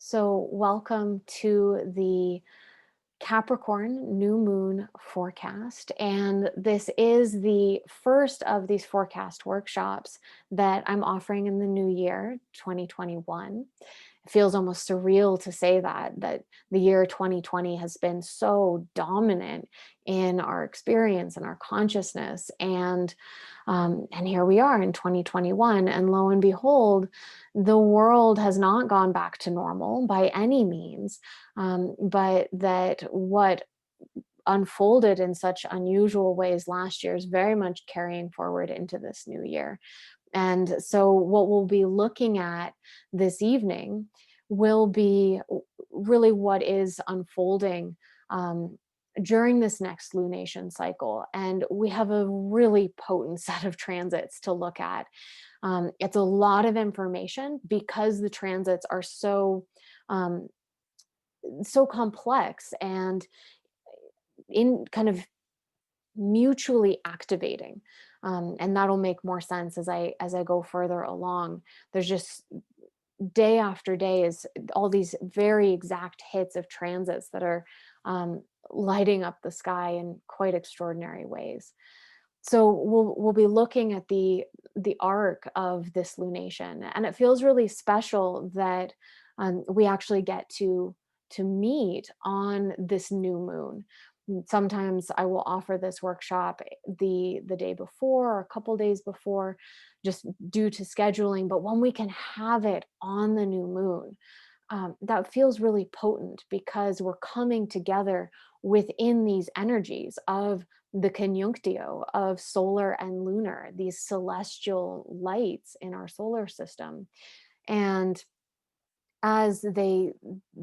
So, welcome to the Capricorn new moon forecast. And this is the first of these forecast workshops that I'm offering in the new year, 2021. It feels almost surreal to say that the year 2020 has been so dominant in our experience and our consciousness. And here we are in 2021. And lo and behold, the world has not gone back to normal by any means, but that what unfolded in such unusual ways last year is very much carrying forward into this new year. And so, what we'll be looking at this evening will be really what is unfolding um, during this next lunation cycle. And we have a really potent set of transits to look at. It's a lot of information because the transits are um, so complex and in kind of mutually activating. And that'll make more sense as I go further along. There's just day after day is all these very exact hits of transits that are um, lighting up the sky in quite extraordinary ways. So we'll be looking at the arc of this lunation, and it feels really special that we actually get to meet on this new moon. Sometimes I will offer this workshop the day before or a couple days before, just due to scheduling. But when we can have it on the new moon, that feels really potent because we're coming together within these energies of the conjunctio of solar and lunar, these celestial lights in our solar system. And as they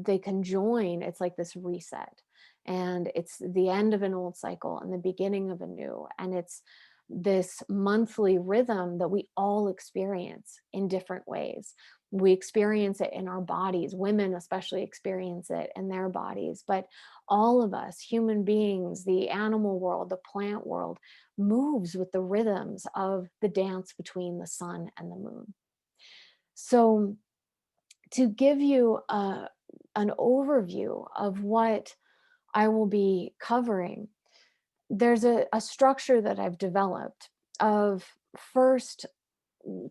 conjoin, it's like this reset, and it's the end of an old cycle and the beginning of a new. And it's this monthly rhythm that we all experience in different ways. We experience it in our bodies. Women especially experience it in their bodies, but all of us human beings, the animal world, the plant world, moves with the rhythms of the dance between the sun and the moon. So, to give you an overview of what I will be covering, there's a structure that I've developed of first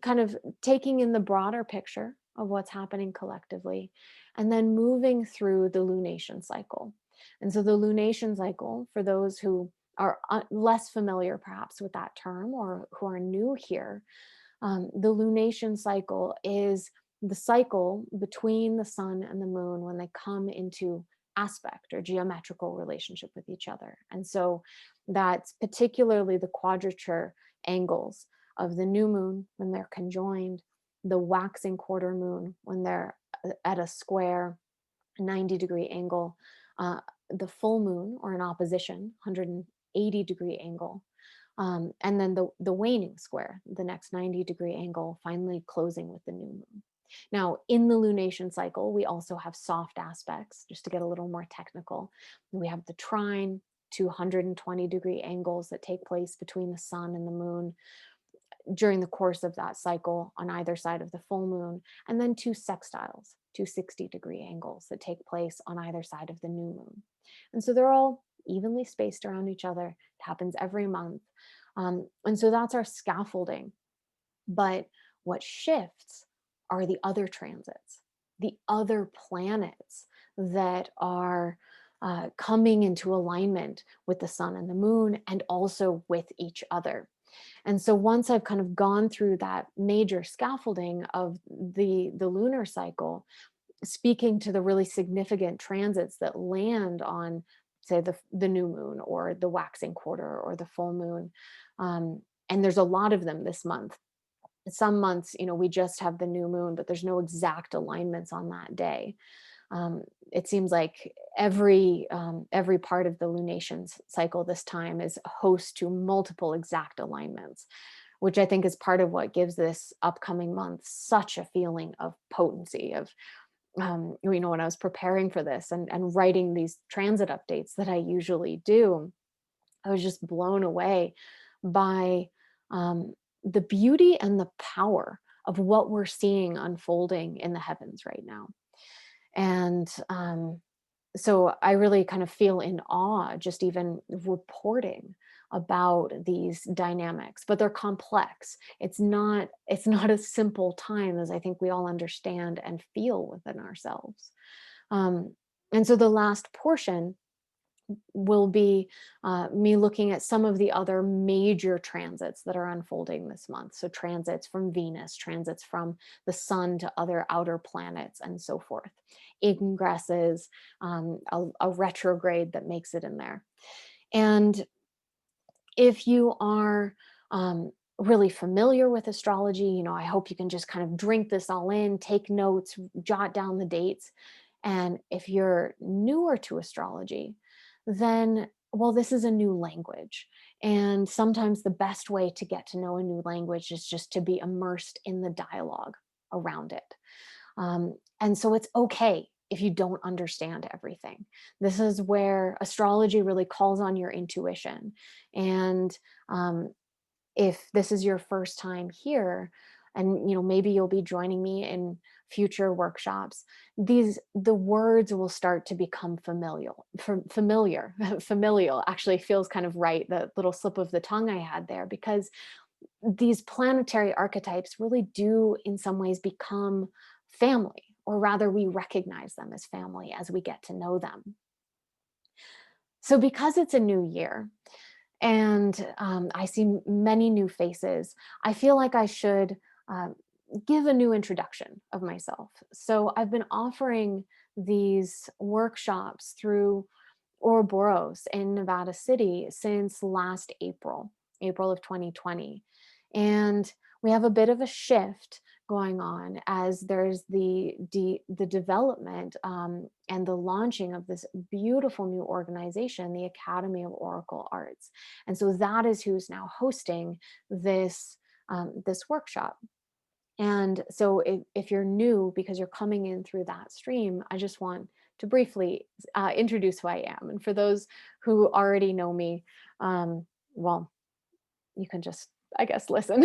kind of taking in the broader picture of what's happening collectively, and then moving through the lunation cycle. And so, the lunation cycle, for those who are less familiar perhaps with that term or who are new here, the lunation cycle is the cycle between the sun and the moon when they come into aspect or geometrical relationship with each other. And so that's particularly the quadrature angles of the new moon when they're conjoined, the waxing quarter moon when they're at a square 90-degree angle, the full moon or an opposition 180-degree angle, and then the waning square, the next 90-degree angle, finally closing with the new moon. Now, in the lunation cycle, we also have soft aspects, just to get a little more technical. We have the trine, 220-degree angles that take place between the sun and the moon during the course of that cycle on either side of the full moon, and then two sextiles, 260-degree angles that take place on either side of the new moon. And so they're all evenly spaced around each other. It happens every month. And so that's our scaffolding. But what shifts are the other transits, the other planets that are coming into alignment with the sun and the moon, and also with each other. And so once I've kind of gone through that major scaffolding of the lunar cycle, speaking to the really significant transits that land on, say, the new moon or the waxing quarter or the full moon, and there's a lot of them this month. Some months, we just have the new moon, but there's no exact alignments on that day. It seems like every part of the lunation cycle this time is host to multiple exact alignments, which I think is part of what gives this upcoming month such a feeling of potency. Of when I was preparing for this and writing these transit updates that I usually do, I was just blown away by the beauty and the power of what we're seeing unfolding in the heavens right now. And so I really kind of feel in awe just even reporting about these dynamics, but they're complex. It's not a simple time as I think we all understand and feel within ourselves. Um, and so the last portion will be me looking at some of the other major transits that are unfolding this month. So, transits from Venus, transits from the sun to other outer planets, and so forth. Ingresses, a retrograde that makes it in there. And if you are really familiar with astrology, I hope you can just kind of drink this all in, take notes, jot down the dates. And if you're newer to astrology, then, well, this is a new language. And sometimes the best way to get to know a new language is just to be immersed in the dialogue around it. And so it's okay if you don't understand everything. This is where astrology really calls on your intuition. And um, if this is your first time here, and maybe you'll be joining me in future workshops, the words will start to become familial actually feels kind of right, the little slip of the tongue I had there, because these planetary archetypes really do in some ways become family, or rather we recognize them as family as we get to know them. So because it's a new year, and I see many new faces, I feel like I should give a new introduction of myself. So I've been offering these workshops through Ouroboros in Nevada City since last April of 2020. And we have a bit of a shift going on as there's the development and the launching of this beautiful new organization, the Academy of Oracle Arts. And so that is who's now hosting this workshop. And so if you're new because you're coming in through that stream, I just want to briefly introduce who I am. And for those who already know me, well, you can just, I guess, listen.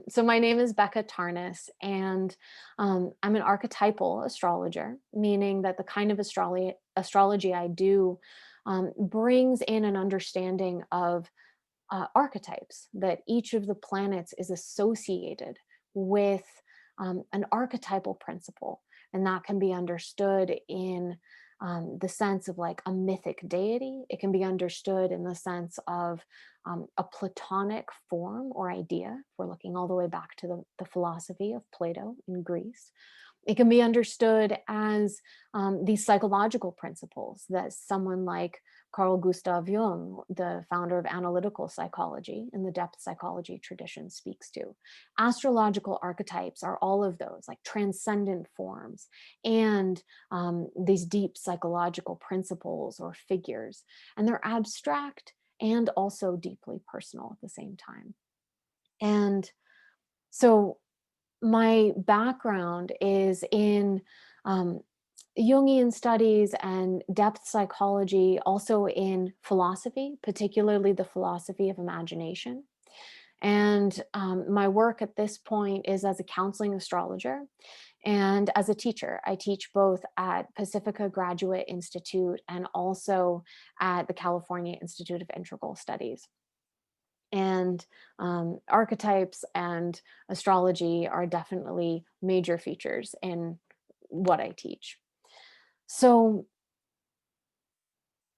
So my name is Becca Tarnas, and I'm an archetypal astrologer, meaning that the kind of astrology I do brings in an understanding of archetypes, that each of the planets is associated with an archetypal principle. And that can be understood in the sense of like a mythic deity. It can be understood in the sense of a Platonic form or idea, if we're looking all the way back to the philosophy of Plato in Greece. It can be understood as these psychological principles that someone like Carl Gustav Jung, the founder of analytical psychology and the depth psychology tradition, speaks to. Astrological archetypes are all of those, like transcendent forms and these deep psychological principles or figures. And they're abstract and also deeply personal at the same time. And so my background is in um, Jungian studies and depth psychology, also in philosophy, particularly the philosophy of imagination. And my work at this point is as a counseling astrologer and as a teacher. I teach both at Pacifica Graduate Institute and also at the California Institute of Integral Studies. And archetypes and astrology are definitely major features in what I teach. So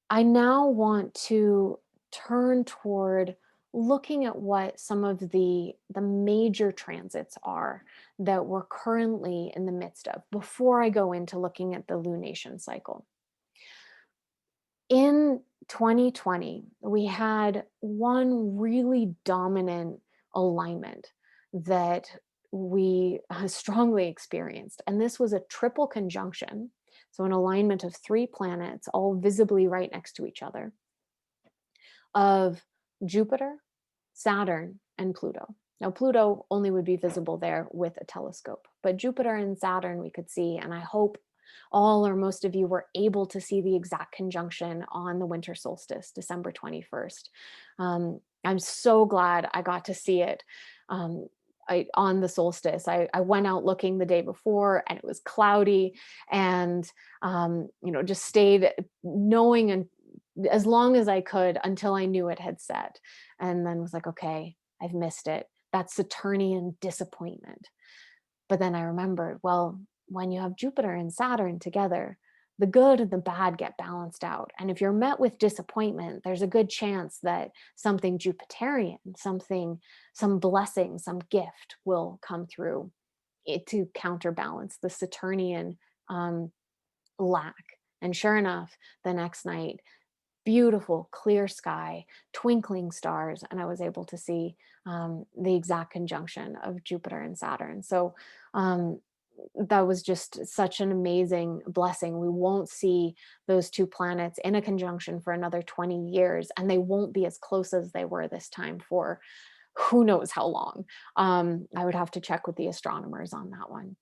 I now want to turn toward looking at what some of the major transits are that we're currently in the midst of before I go into looking at the lunation cycle. In 2020, we had one really dominant alignment that we strongly experienced, and this was a triple conjunction. So, an alignment of three planets, all visibly right next to each other, of Jupiter, Saturn, and Pluto. Now, Pluto only would be visible there with a telescope, but Jupiter and Saturn we could see, and I hope all or most of you were able to see the exact conjunction on the winter solstice, December 21st. I'm so glad I got to see it. on the solstice. I went out looking the day before and it was cloudy, and just stayed knowing, and as long as I could until I knew it had set, and then was like, okay, I've missed it. That's Saturnian disappointment. But then I remembered, well, when you have Jupiter and Saturn together, the good and the bad get balanced out. And if you're met with disappointment, there's a good chance that something Jupiterian, some blessing, some gift will come through it to counterbalance the Saturnian um, lack. And sure enough, the next night, beautiful clear sky, twinkling stars, and I was able to see the exact conjunction of Jupiter and Saturn. So um, that was just such an amazing blessing. We won't see those two planets in a conjunction for another 20 years, and they won't be as close as they were this time for who knows how long. I would have to check with the astronomers on that one.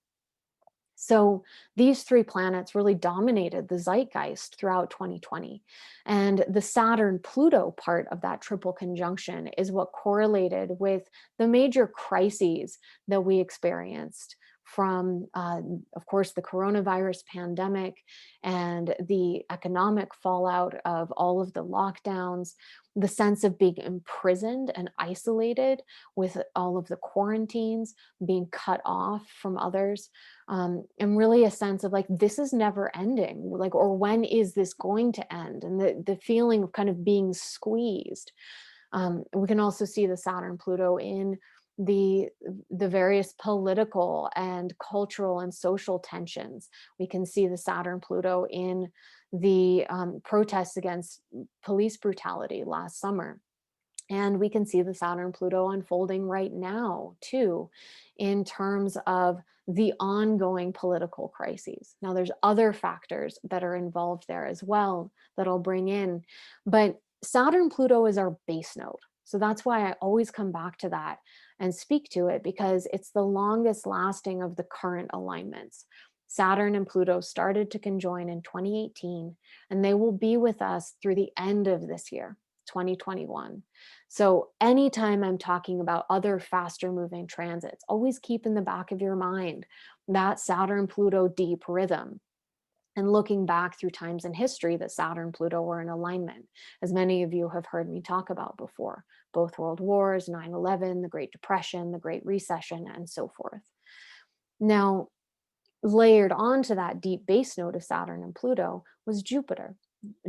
So these three planets really dominated the zeitgeist throughout 2020. And the Saturn Pluto part of that triple conjunction is what correlated with the major crises that we experienced from, of course, the coronavirus pandemic and the economic fallout of all of the lockdowns, the sense of being imprisoned and isolated with all of the quarantines, being cut off from others, and really a sense of like, this is never ending, like, or when is this going to end, and the feeling of kind of being squeezed. We can also see the Saturn Pluto in the the various political and cultural and social tensions. We can see the Saturn Pluto in the protests against police brutality last summer. And we can see the Saturn Pluto unfolding right now, too, in terms of the ongoing political crises. Now, there's other factors that are involved there as well that I'll bring in, but Saturn Pluto is our base node. So that's why I always come back to that and speak to it, because it's the longest lasting of the current alignments. Saturn and Pluto started to conjoin in 2018, and they will be with us through the end of this year, 2021. So anytime I'm talking about other faster moving transits, always keep in the back of your mind that Saturn Pluto deep rhythm, and looking back through times in history that Saturn Pluto were in alignment, as many of you have heard me talk about before, both world wars, 9/11, the Great Depression, the Great Recession, and so forth. Now, layered onto that deep base node of Saturn and Pluto was Jupiter.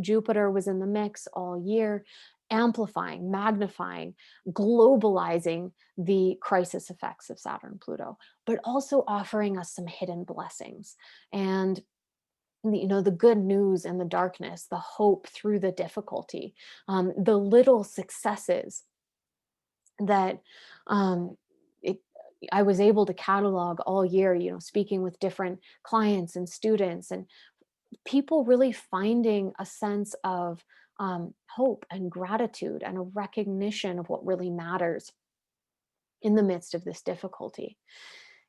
Jupiter was in the mix all year, amplifying, magnifying, globalizing the crisis effects of Saturn Pluto, but also offering us some hidden blessings. And the good news in the darkness, the hope through the difficulty, the little successes that um, it, I was able to catalog all year, speaking with different clients and students, and people really finding a sense of hope and gratitude and a recognition of what really matters in the midst of this difficulty.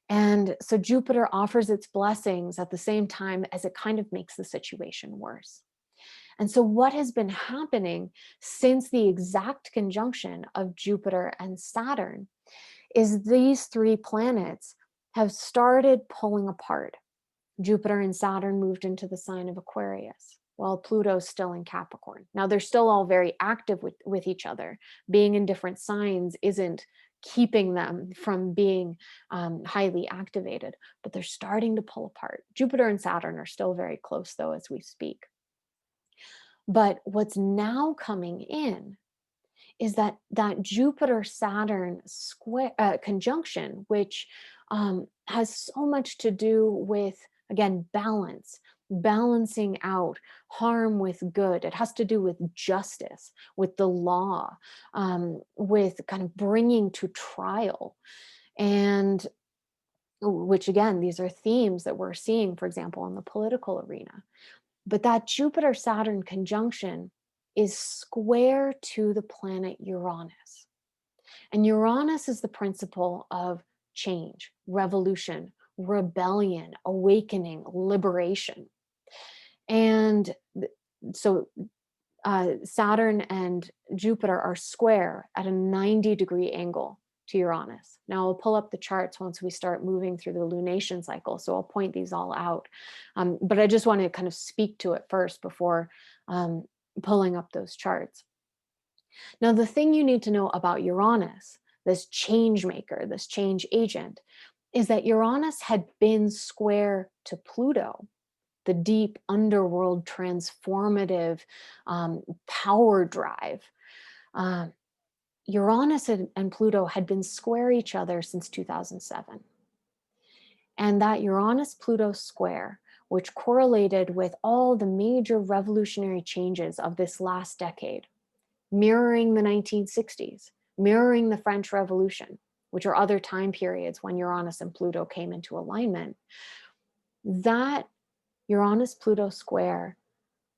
And so Jupiter offers its blessings at the same time as it kind of makes the situation worse. And so, what has been happening since the exact conjunction of Jupiter and Saturn is these three planets have started pulling apart. Jupiter and Saturn moved into the sign of Aquarius, while Pluto's still in Capricorn. Now, they're still all very active with each other. Being in different signs isn't keeping them from being highly activated, but they're starting to pull apart. Jupiter and Saturn are still very close, though, as we speak. But what's now coming in is that Jupiter Saturn square conjunction, which has so much to do with, again, balancing out harm with good. It has to do with justice, with the law, with kind of bringing to trial, and which, again, these are themes that we're seeing, for example, in the political arena. But that Jupiter Saturn conjunction is square to the planet Uranus. And Uranus is the principle of change, revolution, rebellion, awakening, liberation. And so Saturn and Jupiter are square at a 90-degree angle to Uranus. Now I'll pull up the charts once we start moving through the lunation cycle, so I'll point these all out. But I just want to kind of speak to it first before pulling up those charts. Now, the thing you need to know about Uranus, this change maker, this change agent, is that Uranus had been square to Pluto, the deep underworld transformative power drive. Uranus and Pluto had been square each other since 2007. And that Uranus-Pluto square, which correlated with all the major revolutionary changes of this last decade, mirroring the 1960s, mirroring the French Revolution, which are other time periods when Uranus and Pluto came into alignment, that Uranus-Pluto square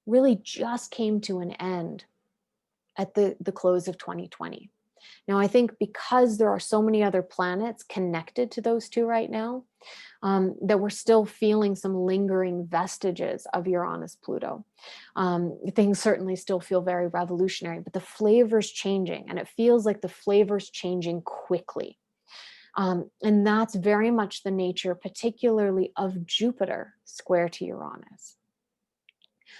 really just came to an end at the close of 2020. Now, I think because there are so many other planets connected to those two right now, that we're still feeling some lingering vestiges of Uranus-Pluto. Things certainly still feel very revolutionary, but the flavor's changing, and it feels like the flavor's changing quickly. And that's very much the nature, particularly of Jupiter square to Uranus.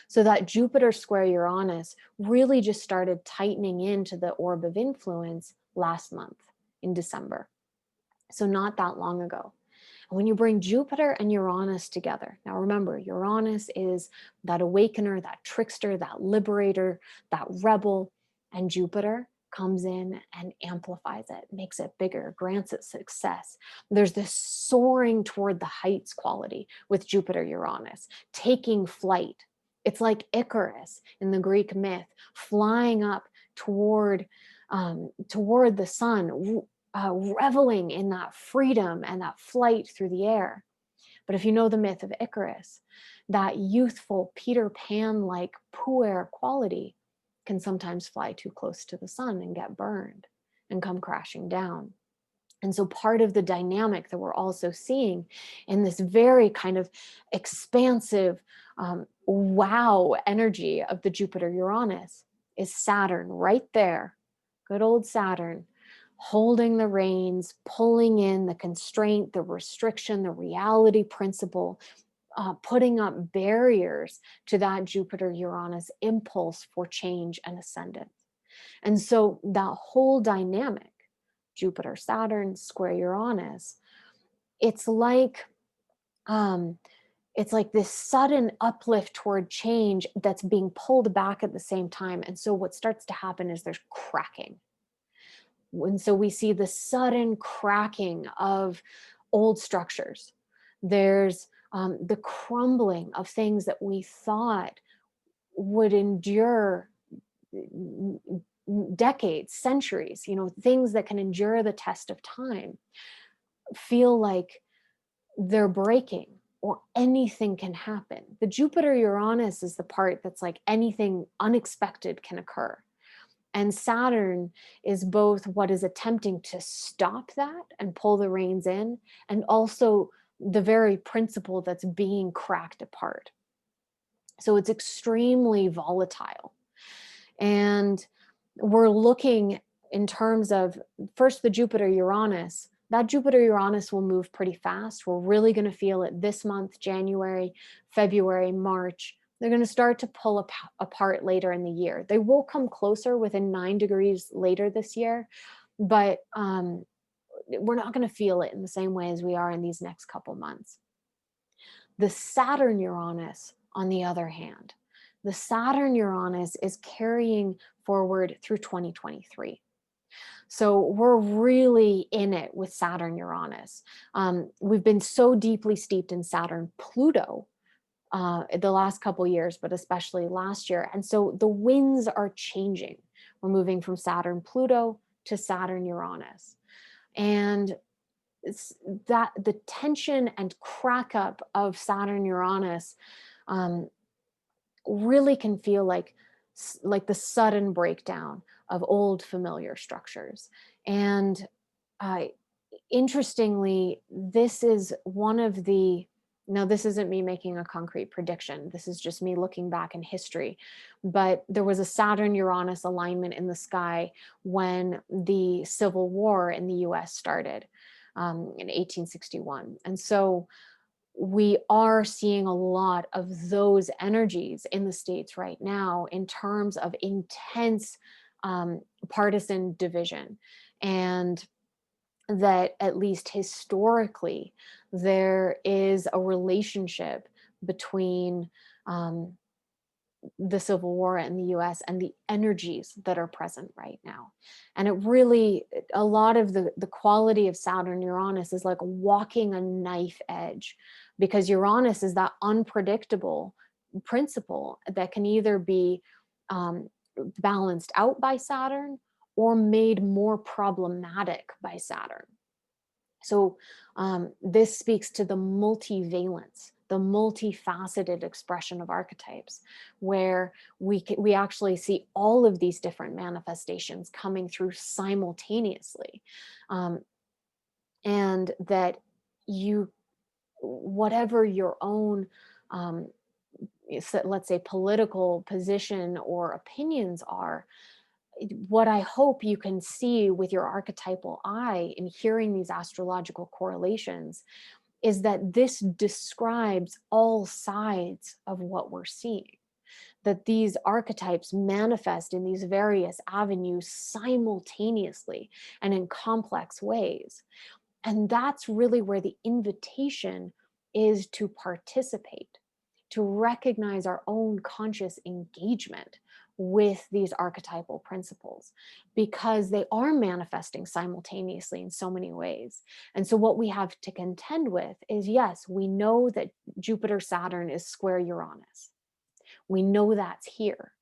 So that Jupiter square Uranus really just started tightening into the orb of influence last month in December. So not that long ago. And when you bring Jupiter and Uranus together, now remember, Uranus is that awakener, that trickster, that liberator, that rebel, and Jupiter comes in and amplifies it, makes it bigger, grants it success. There's this soaring toward the heights quality with Jupiter Uranus, taking flight. It's like Icarus in the Greek myth, flying up toward the sun, reveling in that freedom and that flight through the air. But if you know the myth of Icarus, that youthful Peter Pan-like puer quality can sometimes fly too close to the sun and get burned and come crashing down. And so part of the dynamic that we're also seeing in this very kind of expansive, wow energy of the Jupiter Uranus is Saturn right there, good old Saturn, holding the reins, pulling in the constraint, the restriction, the reality principle, putting up barriers to that Jupiter Uranus impulse for change and ascendance. And so that whole dynamic, Jupiter, Saturn, square Uranus, it's like this sudden uplift toward change that's being pulled back at the same time. And so what starts to happen is there's cracking. And so we see the sudden cracking of old structures. There's the crumbling of things that we thought would endure decades, centuries, things that can endure the test of time, feel like they're breaking or anything can happen. The Jupiter Uranus is the part that's like anything unexpected can occur. And Saturn is both what is attempting to stop that and pull the reins in, and also the very principle that's being cracked apart. So it's extremely volatile. And we're looking in terms of first the Jupiter Uranus. That Jupiter Uranus will move pretty fast. We're really going to feel it this month, January, February, March. They're going to start to pull apart later in the year. They will come closer within 9 degrees later this year, but we're not going to feel it in the same way as we are in these next couple months. The Saturn Uranus, on the other hand, the Saturn Uranus is carrying forward through 2023. So we're really in it with Saturn Uranus. We've been so deeply steeped in Saturn Pluto the last couple years, but especially last year. And so the winds are changing. We're moving from Saturn Pluto to Saturn Uranus. And it's that the tension and crack up of Saturn Uranus really can feel like the sudden breakdown of old familiar structures. And interestingly, this is one of the Now, this isn't me making a concrete prediction. This is just me looking back in history. But there was a Saturn Uranus alignment in the sky when the Civil War in the US started in 1861. And so we are seeing a lot of those energies in the States right now in terms of intense partisan division. And that at least historically, there is a relationship between um, the Civil War in the US and the energies that are present right now. And it really, a lot of the quality of Saturn Uranus is like walking a knife edge, because Uranus is that unpredictable principle that can either be um, balanced out by Saturn or made more problematic by Saturn. So this speaks to the multivalence, the multifaceted expression of archetypes, where we actually see all of these different manifestations coming through simultaneously, um, and that you, whatever your own um, let's say political position or opinions are, what I hope you can see with your archetypal eye in hearing these astrological correlations is that this describes all sides of what we're seeing. That these archetypes manifest in these various avenues simultaneously and in complex ways. And that's really where the invitation is to participate, to recognize our own conscious engagement with these archetypal principles, because they are manifesting simultaneously in so many ways. And so, what we have to contend with is, yes, we know that Jupiter Saturn is square Uranus. We know that's here.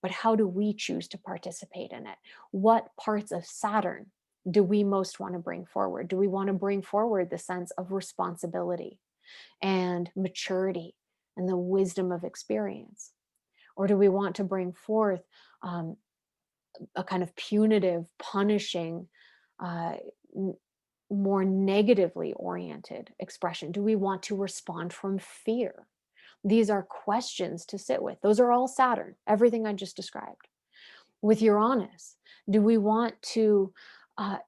But how do we choose to participate in it? What parts of Saturn do we most want to bring forward? Do we want to bring forward the sense of responsibility and maturity and the wisdom of experience? Or do we want to bring forth um, a kind of punitive, punishing, uh, more negatively oriented expression? Do we want to respond from fear? These are questions to sit with. Those are all Saturn, everything I just described. With Uranus, do we want to uh,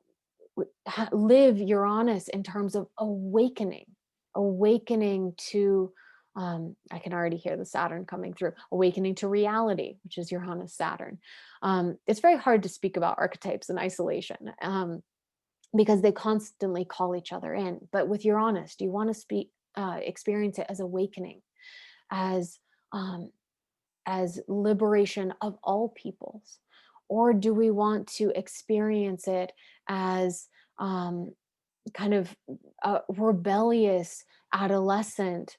live Uranus in terms of awakening, awakening to, I can already hear the Saturn coming through, awakening to reality, which is Uranus Saturn. It's very hard to speak about archetypes in isolation because they constantly call each other in. But with Uranus, do you want to experience it as awakening, as um, as liberation of all peoples? Or do we want to experience it as um, kind of a rebellious, adolescent,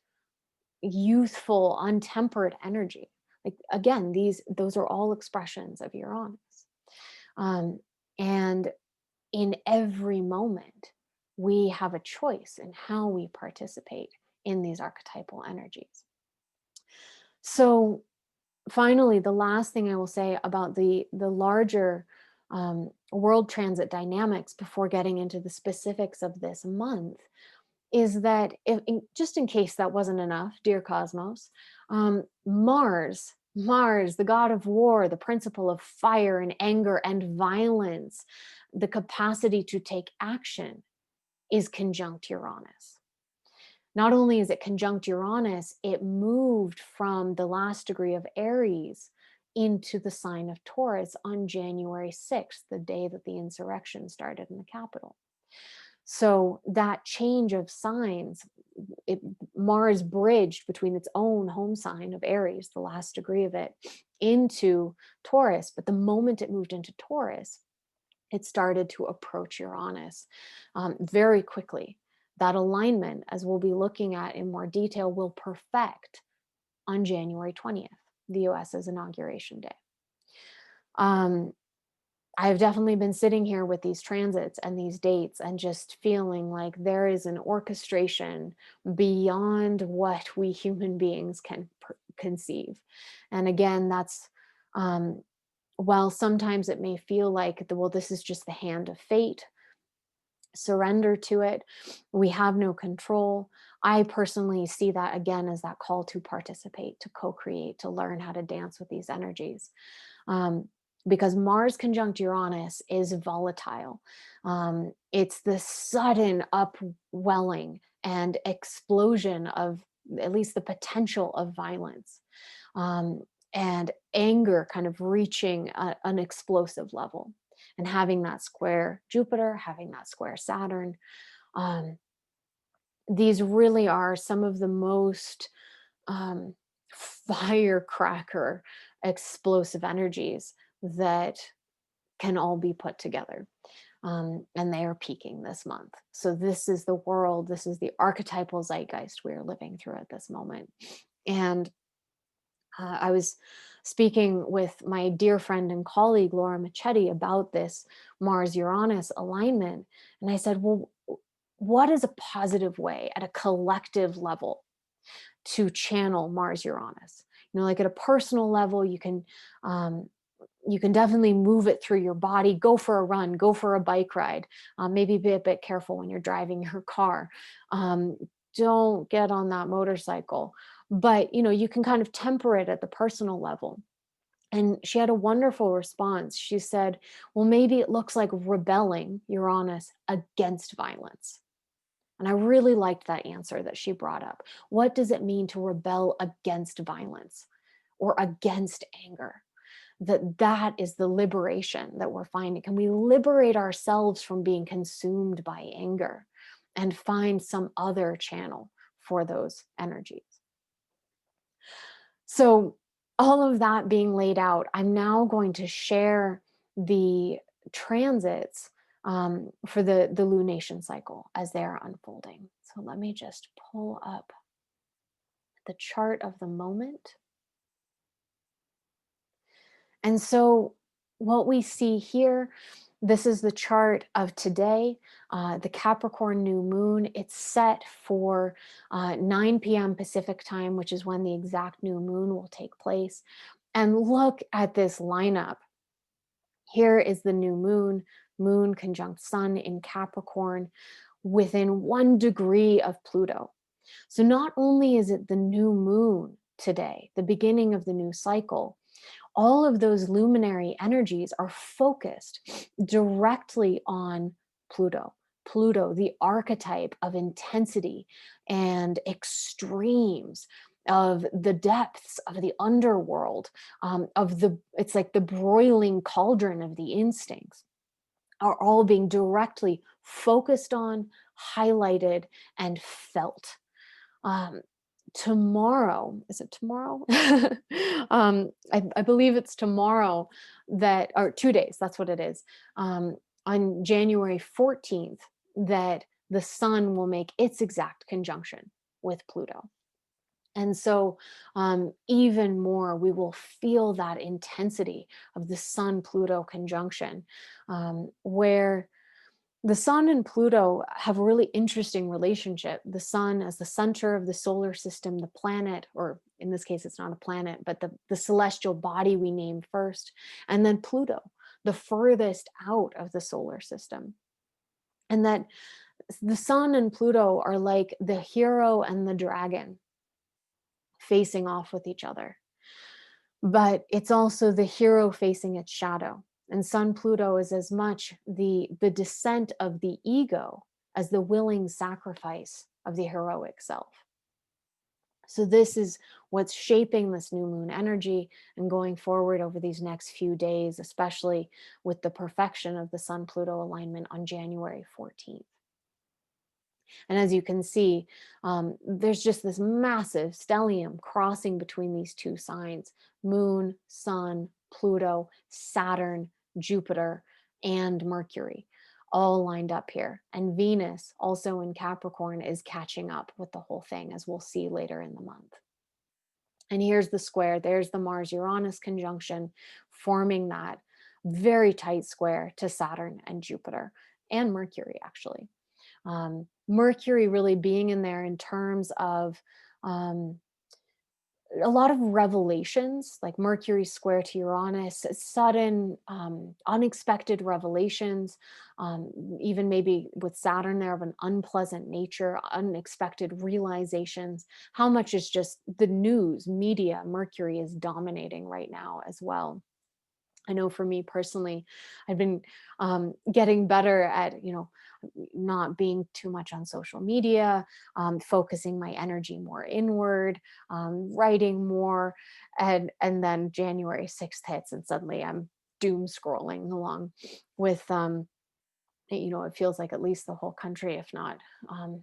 youthful, untempered energy? Like again, those are all expressions of Uranus. Um, and in every moment, we have a choice in how we participate in these archetypal energies. So finally, the last thing I will say about the larger world transit dynamics before getting into the specifics of this month is that, just in case that wasn't enough, dear Cosmos, Mars, the god of war, the principle of fire and anger and violence, the capacity to take action, is conjunct Uranus. Not only is it conjunct Uranus, it moved from the last degree of Aries into the sign of Taurus on January 6th, the day that the insurrection started in the Capitol. So that change of signs, Mars bridged between its own home sign of Aries, the last degree of it, into Taurus. But the moment it moved into Taurus, it started to approach Uranus very quickly. That alignment, as we'll be looking at in more detail, will perfect on January 20th, the US's inauguration day. I've definitely been sitting here with these transits and these dates and just feeling like there is an orchestration beyond what we human beings can conceive. And again, that's while sometimes it may feel like, well, this is just the hand of fate, surrender to it, we have no control. I personally see that again as that call to participate, to co-create, to learn how to dance with these energies. Um, because Mars conjunct Uranus is volatile. It's the sudden upwelling and explosion of at least the potential of violence, um, and anger kind of reaching an explosive level. And having that square Jupiter, having that square Saturn, um, these really are some of the most um, firecracker explosive energies that can all be put together. And they are peaking this month. So this is the world, this is the archetypal zeitgeist we are living through at this moment. And I was speaking with my dear friend and colleague Laura Machete about this Mars Uranus alignment. And I said, well, what is a positive way at a collective level to channel Mars Uranus? Like at a personal level, um, you can definitely move it through your body. Go for a run, go for a bike ride. Maybe be a bit careful when you're driving your car. Um, don't get on that motorcycle. But you can kind of temper it at the personal level. And she had a wonderful response. She said, well, maybe it looks like rebelling Uranus against violence. And I really liked that answer that she brought up. What does it mean to rebel against violence or against anger? That is the liberation that we're finding. Can we liberate ourselves from being consumed by anger and find some other channel for those energies? So, all of that being laid out, I'm now going to share the transits for the lunation cycle as they are unfolding. So, let me just pull up the chart of the moment. And so, what we see here, this is the chart of today, the Capricorn new moon. It's set for 9 p.m. Pacific time, which is when the exact new moon will take place. And look at this lineup. Here is the new moon, moon conjunct sun in Capricorn within 1 degree of Pluto. So, not only is it the new moon today, the beginning of the new cycle, all of those luminary energies are focused directly on Pluto. Pluto, the archetype of intensity and extremes, of the depths of the underworld, it's like the broiling cauldron of the instincts, are all being directly focused on, highlighted, and felt. Um, Tomorrow, is it tomorrow? I believe it's tomorrow, or 2 days, that's what it is. On January 14th, that the sun will make its exact conjunction with Pluto. And so, even more, we will feel that intensity of the Sun Pluto conjunction, where the sun and Pluto have a really interesting relationship. The sun as the center of the solar system, the planet, or in this case, it's not a planet, but the celestial body we name first, and then Pluto, the furthest out of the solar system. And that the sun and Pluto are like the hero and the dragon facing off with each other. But it's also the hero facing its shadow. And Sun Pluto is as much the descent of the ego as the willing sacrifice of the heroic self. So this is what's shaping this new moon energy and going forward over these next few days, especially with the perfection of the Sun Pluto alignment on January 14th. And as you can see, there's just this massive stellium crossing between these two signs: Moon, Sun, Pluto, Saturn, Jupiter, and Mercury, all lined up here. And Venus, also in Capricorn, is catching up with the whole thing, as we'll see later in the month. And here's the square. There's the Mars-Uranus conjunction, forming that very tight square to Saturn and Jupiter and Mercury, actually. Mercury really being in there in terms of a lot of revelations, like Mercury square to Uranus, sudden, unexpected revelations, even maybe with Saturn there of an unpleasant nature, unexpected realizations. How much is just the news, media, Mercury is dominating right now as well. I know for me personally, I've been getting better at, not being too much on social media, focusing my energy more inward, writing more, and then January 6th hits, and suddenly I'm doom scrolling along with, it feels like at least the whole country, if not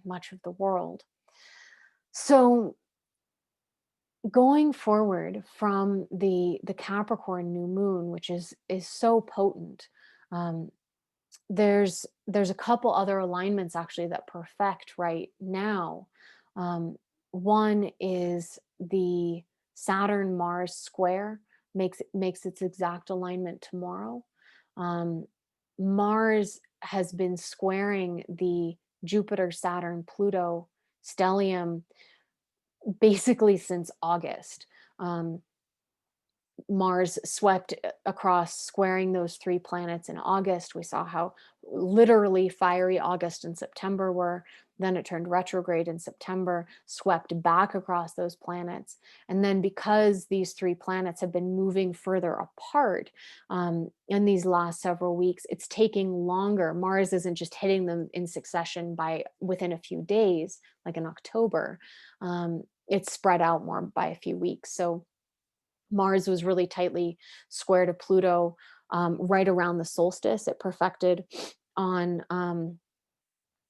much of the world. So going forward from the Capricorn new moon, which is so potent, um, there's a couple other alignments actually that perfect right now. Um, One is the Saturn Mars square makes its exact alignment tomorrow. Um, Mars has been squaring the Jupiter Saturn Pluto stellium basically since August. Um, Mars swept across, squaring those three planets in August. We saw how literally fiery August and September were. Then it turned retrograde in September, swept back across those planets. And then, because these three planets have been moving further apart in these last several weeks, it's taking longer. Mars isn't just hitting them in succession by within a few days, like in October. It's spread out more by a few weeks. So Mars was really tightly square to Pluto right around the solstice. It perfected on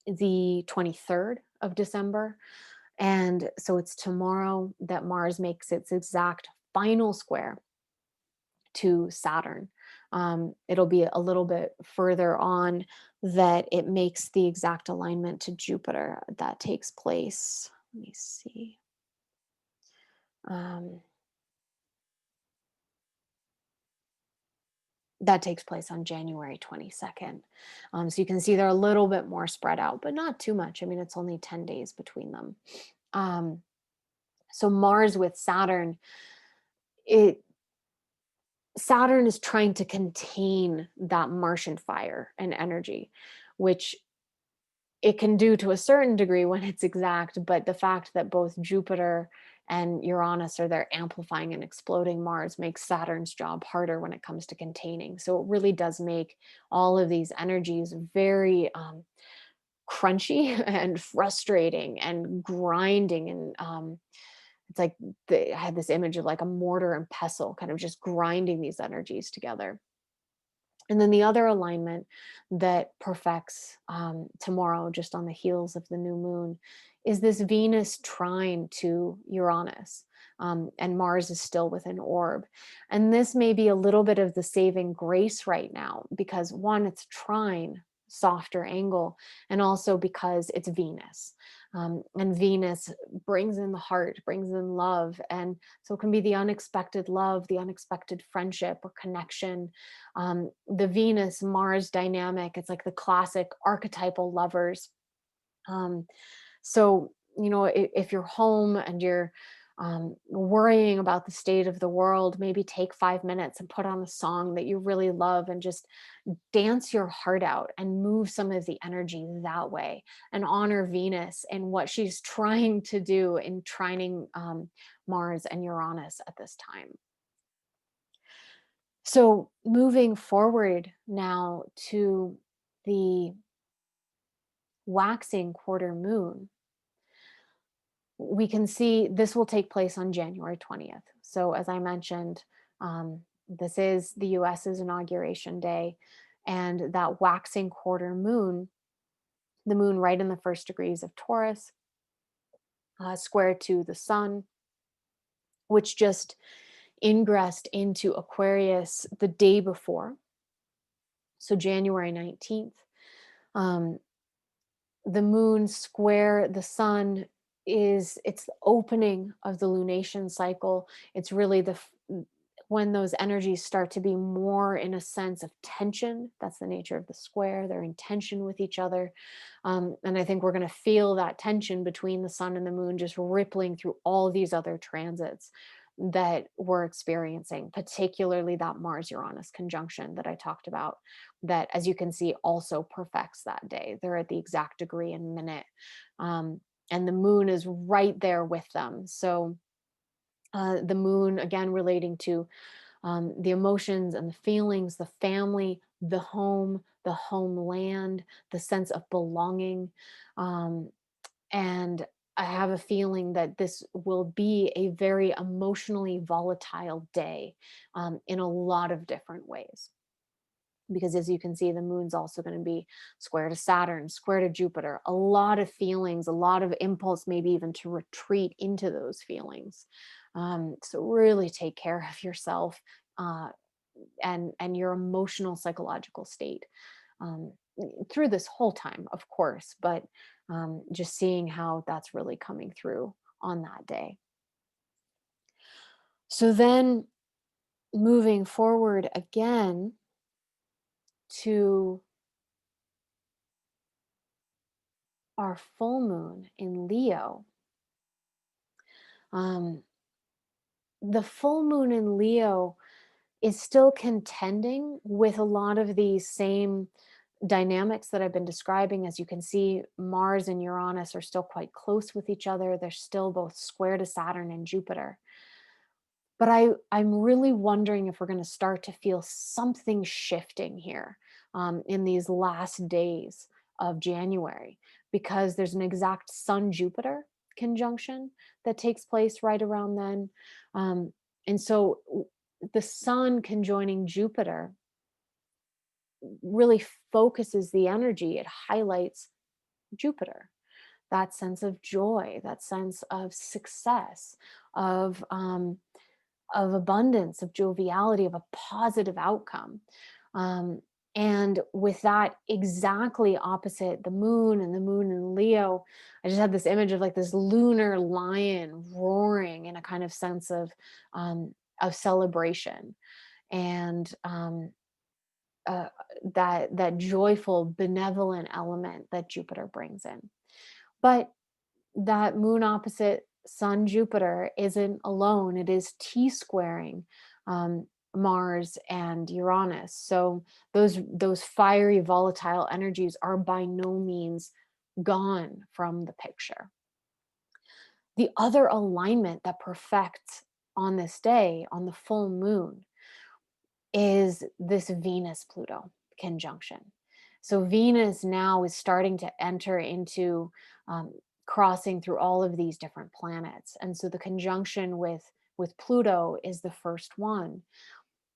the 23rd of December. And so it's tomorrow that Mars makes its exact final square to Saturn. It'll be a little bit further on that it makes the exact alignment to Jupiter. That takes place. Let me see. Um, That takes place on January 22nd. So you can see they're a little bit more spread out, but not too much. I mean, it's only 10 days between them. Um, so Mars with Saturn, it Saturn is trying to contain that Martian fire and energy, which it can do to a certain degree when it's exact, but the fact that both Jupiter and Uranus are there amplifying and exploding Mars makes Saturn's job harder when it comes to containing. So it really does make all of these energies very crunchy and frustrating and grinding. And it's like I had this image of like a mortar and pestle kind of just grinding these energies together. And then the other alignment that perfects tomorrow, just on the heels of the new moon, is this Venus trine to Uranus. And Mars is still within orb. And this may be a little bit of the saving grace right now, because one, it's trine, softer angle, and also because it's Venus. And Venus brings in the heart, brings in love. And so it can be the unexpected love, the unexpected friendship or connection, the Venus Mars dynamic. It's like the classic archetypal lovers. Um, so, if you're home and you're worrying about the state of the world, maybe take 5 minutes and put on a song that you really love and just dance your heart out and move some of the energy that way, and honor Venus and what she's trying to do in trining Mars and Uranus at this time. So moving forward now to the waxing quarter moon, we can see this will take place on January 20th. So as I mentioned, this is the US's inauguration day, and that waxing quarter moon, the moon right in the first degrees of Taurus, square to the sun, which just ingressed into Aquarius the day before. So January 19th. Um, the moon square the sun it's the opening of the lunation cycle. It's really when those energies start to be more in a sense of tension. That's the nature of the square. They're in tension with each other. And I think we're going to feel that tension between the sun and the moon just rippling through all these other transits that we're experiencing, particularly that Mars Uranus conjunction that I talked about, that, as you can see, also perfects that day. They're at the exact degree and minute. And the moon is right there with them. So, the moon, again, relating to the emotions and the feelings, the family, the homeland, the sense of belonging. Um, and I have a feeling that this will be a very emotionally volatile day, in a lot of different ways. Because, as you can see, the moon's also going to be square to Saturn, square to Jupiter, a lot of feelings, a lot of impulse, maybe even to retreat into those feelings. So really take care of yourself, uh, and your emotional psychological state, um, through this whole time, of course, but just seeing how that's really coming through on that day. So then, moving forward again to our full moon in Leo. um, the full moon in Leo is still contending with a lot of these same dynamics that I've been describing. As you can see, Mars and Uranus are still quite close with each other. They're still both square to Saturn and Jupiter. But I'm really wondering if we're going to start to feel something shifting here, in these last days of January, because there's an exact Sun Jupiter conjunction that takes place right around then. And so, the Sun conjoining Jupiter really focuses the energy. It highlights Jupiter, that sense of joy, that sense of success, of abundance, of joviality, of a positive outcome. Um, and with that exactly opposite the moon, and the moon in Leo, I just had this image of like this lunar lion roaring in a kind of sense of celebration, and uh, that joyful, benevolent element that Jupiter brings in. But that moon opposite Sun Jupiter isn't alone. It is T squaring um, Mars and Uranus. So those fiery, volatile energies are by no means gone from the picture. The other alignment that perfects on this day, on the full moon, is this Venus Pluto conjunction. So Venus now is starting to enter into, um, crossing through all of these different planets, and so the conjunction with Pluto is the first one.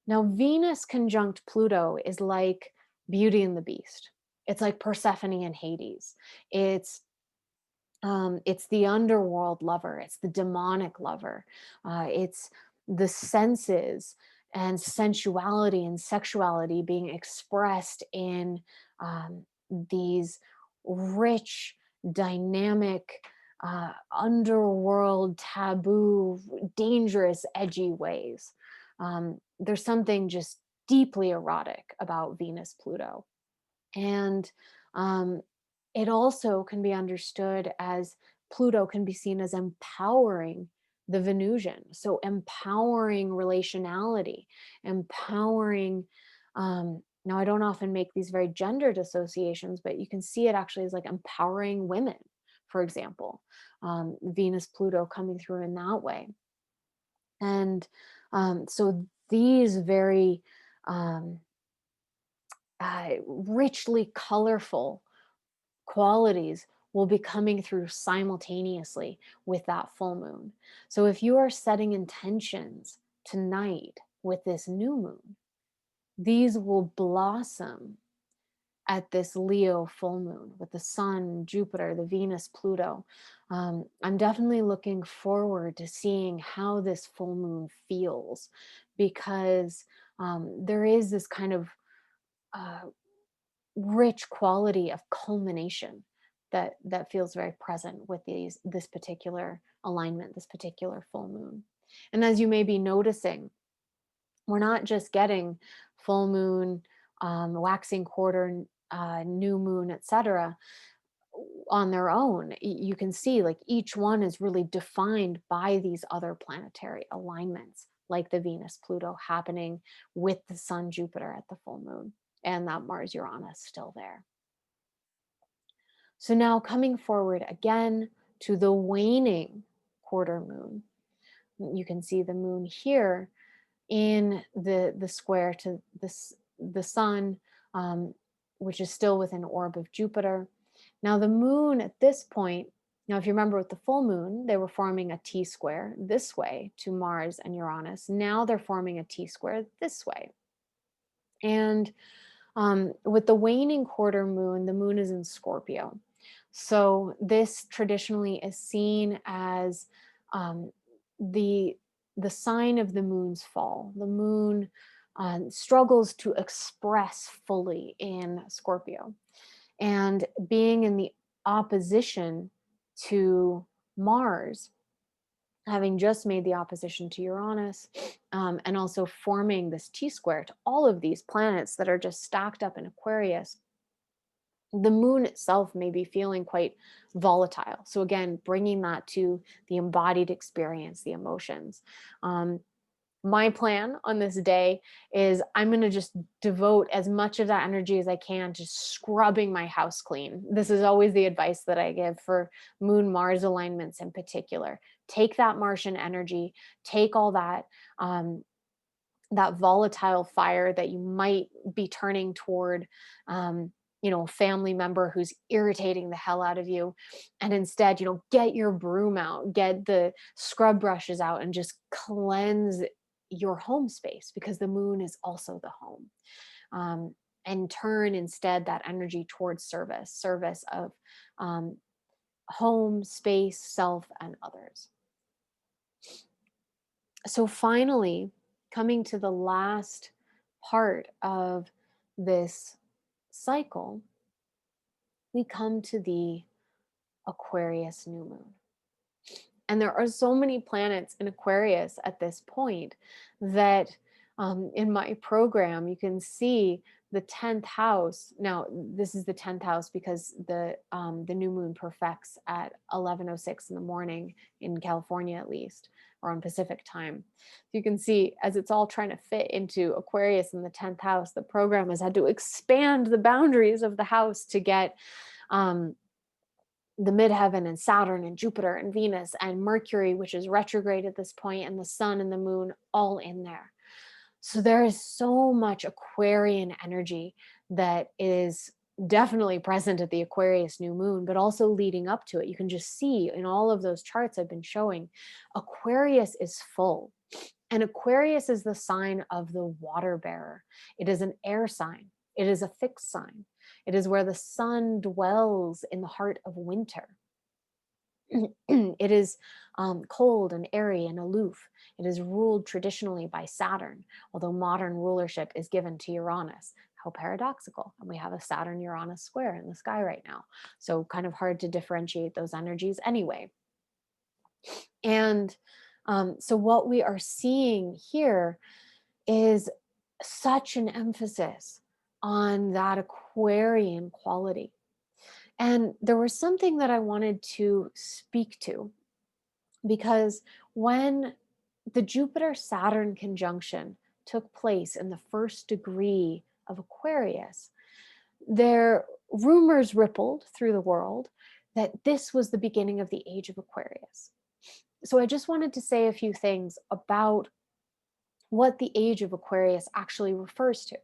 Now, Venus conjunct Pluto is like Beauty and the Beast. It's like Persephone and Hades. It's it's the underworld lover. It's the demonic lover. It's the senses and sensuality and sexuality being expressed in these rich, dynamic, underworld, taboo, dangerous, edgy ways. There's something just deeply erotic about Venus Pluto. And um, it also can be understood as Pluto can be seen as empowering the Venusian. So empowering relationality, empowering. Now, I don't often make these very gendered associations, but you can see it actually as like empowering women, for example. Venus Pluto coming through in that way. And so these very um, richly colorful qualities will be coming through simultaneously with that full moon. So if you are setting intentions tonight with this new moon, these will blossom at this Leo full moon with the Sun, Jupiter, the Venus, Pluto. I'm definitely looking forward to seeing how this full moon feels, because there is this kind of uh, rich quality of culmination that feels very present with this particular alignment, this particular full moon. And as you may be noticing, We're not just getting full moon, waxing quarter, new moon, etc., on their own. You can see like each one is really defined by these other planetary alignments, like the Venus Pluto happening with the Sun Jupiter at the full moon, and that Mars Uranus still there. So now coming forward again to the waning quarter moon, you can see the moon here in the square to this the sun, um, which is still within orb of Jupiter. Now the moon at this point, now if you remember with the full moon, they were forming a T square this way to Mars and Uranus. Now they're forming a T square this way. And with the waning quarter moon, the moon is in Scorpio. So this traditionally is seen as um, the the sign of the moon's fall. The moon struggles to express fully in Scorpio, and being in the opposition to Mars, having just made the opposition to Uranus, and also forming this T square to all of these planets that are just stacked up in Aquarius, the moon itself may be feeling quite volatile. So, again, bringing that to the embodied experience, the emotions. My plan on this day is I'm going to just devote as much of that energy as I can to scrubbing my house clean. This is always the advice that I give for Moon Mars alignments in particular. Take that Martian energy, take all that. That volatile fire that you might be turning toward, a family member who's irritating the hell out of you, and instead, get your broom out, get the scrub brushes out, and just cleanse your home space, because the moon is also the home. And turn instead that energy towards service of um, home, space, self, and others. So finally, coming to the last part of this cycle, we come to the Aquarius new moon. And there are so many planets in Aquarius at this point that in my program, you can see the 10th house. Now, this is the 10th house because the new moon perfects at 11:06 in the morning in California, at least, or on Pacific time. So you can see, as it's all trying to fit into Aquarius in the 10th house, the program has had to expand the boundaries of the house to get the midheaven and Saturn and Jupiter and Venus and Mercury, which is retrograde at this point, and the sun and the moon all in there. So there is so much Aquarian energy that is definitely present at the Aquarius new moon, but also leading up to it. You can just see in all of those charts I've been showing, Aquarius is full. And Aquarius is the sign of the water bearer. It is an air sign. It is a fixed sign. It is where the sun dwells in the heart of winter. It is cold and airy and aloof. It is ruled traditionally by Saturn, although modern rulership is given to Uranus. How paradoxical. And we have a Saturn Uranus square in the sky right now. So kind of hard to differentiate those energies anyway. And so what we are seeing here is such an emphasis on that Aquarian quality. And there was something that I wanted to speak to, because when the Jupiter Saturn conjunction took place in the first degree of Aquarius, there rumors rippled through the world that this was the beginning of the age of Aquarius. So I just wanted to say a few things about what the age of Aquarius actually refers to.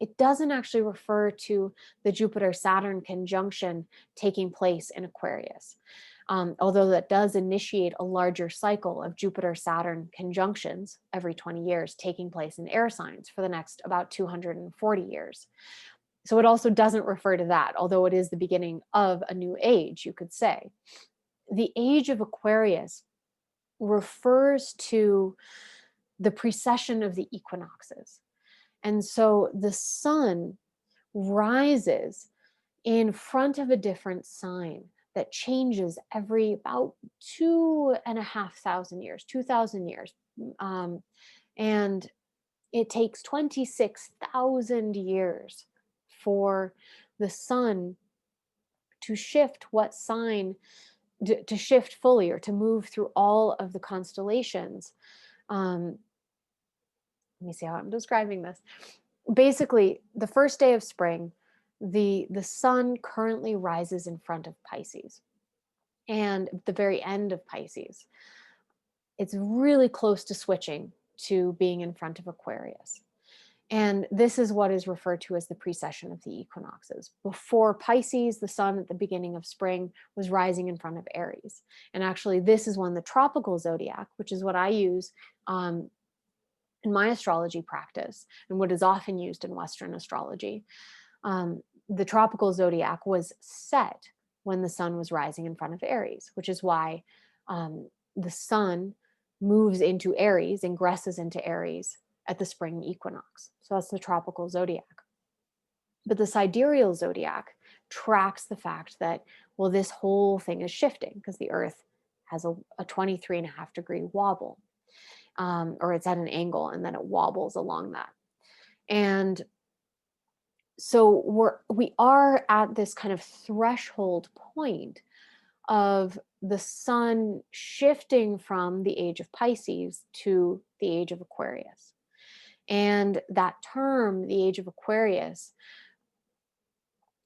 It doesn't actually refer to the Jupiter-Saturn conjunction taking place in Aquarius, although that does initiate a larger cycle of Jupiter-Saturn conjunctions every 20 years taking place in air signs for the next about 240 years. So it also doesn't refer to that, although it is the beginning of a new age, you could say. The age of Aquarius refers to the precession of the equinoxes. And so the sun rises in front of a different sign that changes every about 2,500 years, 2,000 years. And It takes 26,000 years for the sun to shift what sign, to shift fully, or to move through all of the constellations. Um, let me see how I'm describing this. Basically, the first day of spring, the sun currently rises in front of Pisces, and at the very end of Pisces, it's really close to switching to being in front of Aquarius. And this is what is referred to as the precession of the equinoxes. Before Pisces, the sun at the beginning of spring was rising in front of Aries. And actually, this is when the tropical zodiac, which is what I use in my astrology practice and what is often used in Western astrology, the tropical zodiac was set when the sun was rising in front of Aries, which is why the sun moves into Aries, ingresses into Aries at the spring equinox. So that's the tropical zodiac. But the sidereal zodiac tracks the fact that, well, this whole thing is shifting because the Earth has a 23.5 degree wobble, or it's at an angle and then it wobbles along that. And so we are at this kind of threshold point of the sun shifting from the age of Pisces to the age of Aquarius. And that term, the age of Aquarius,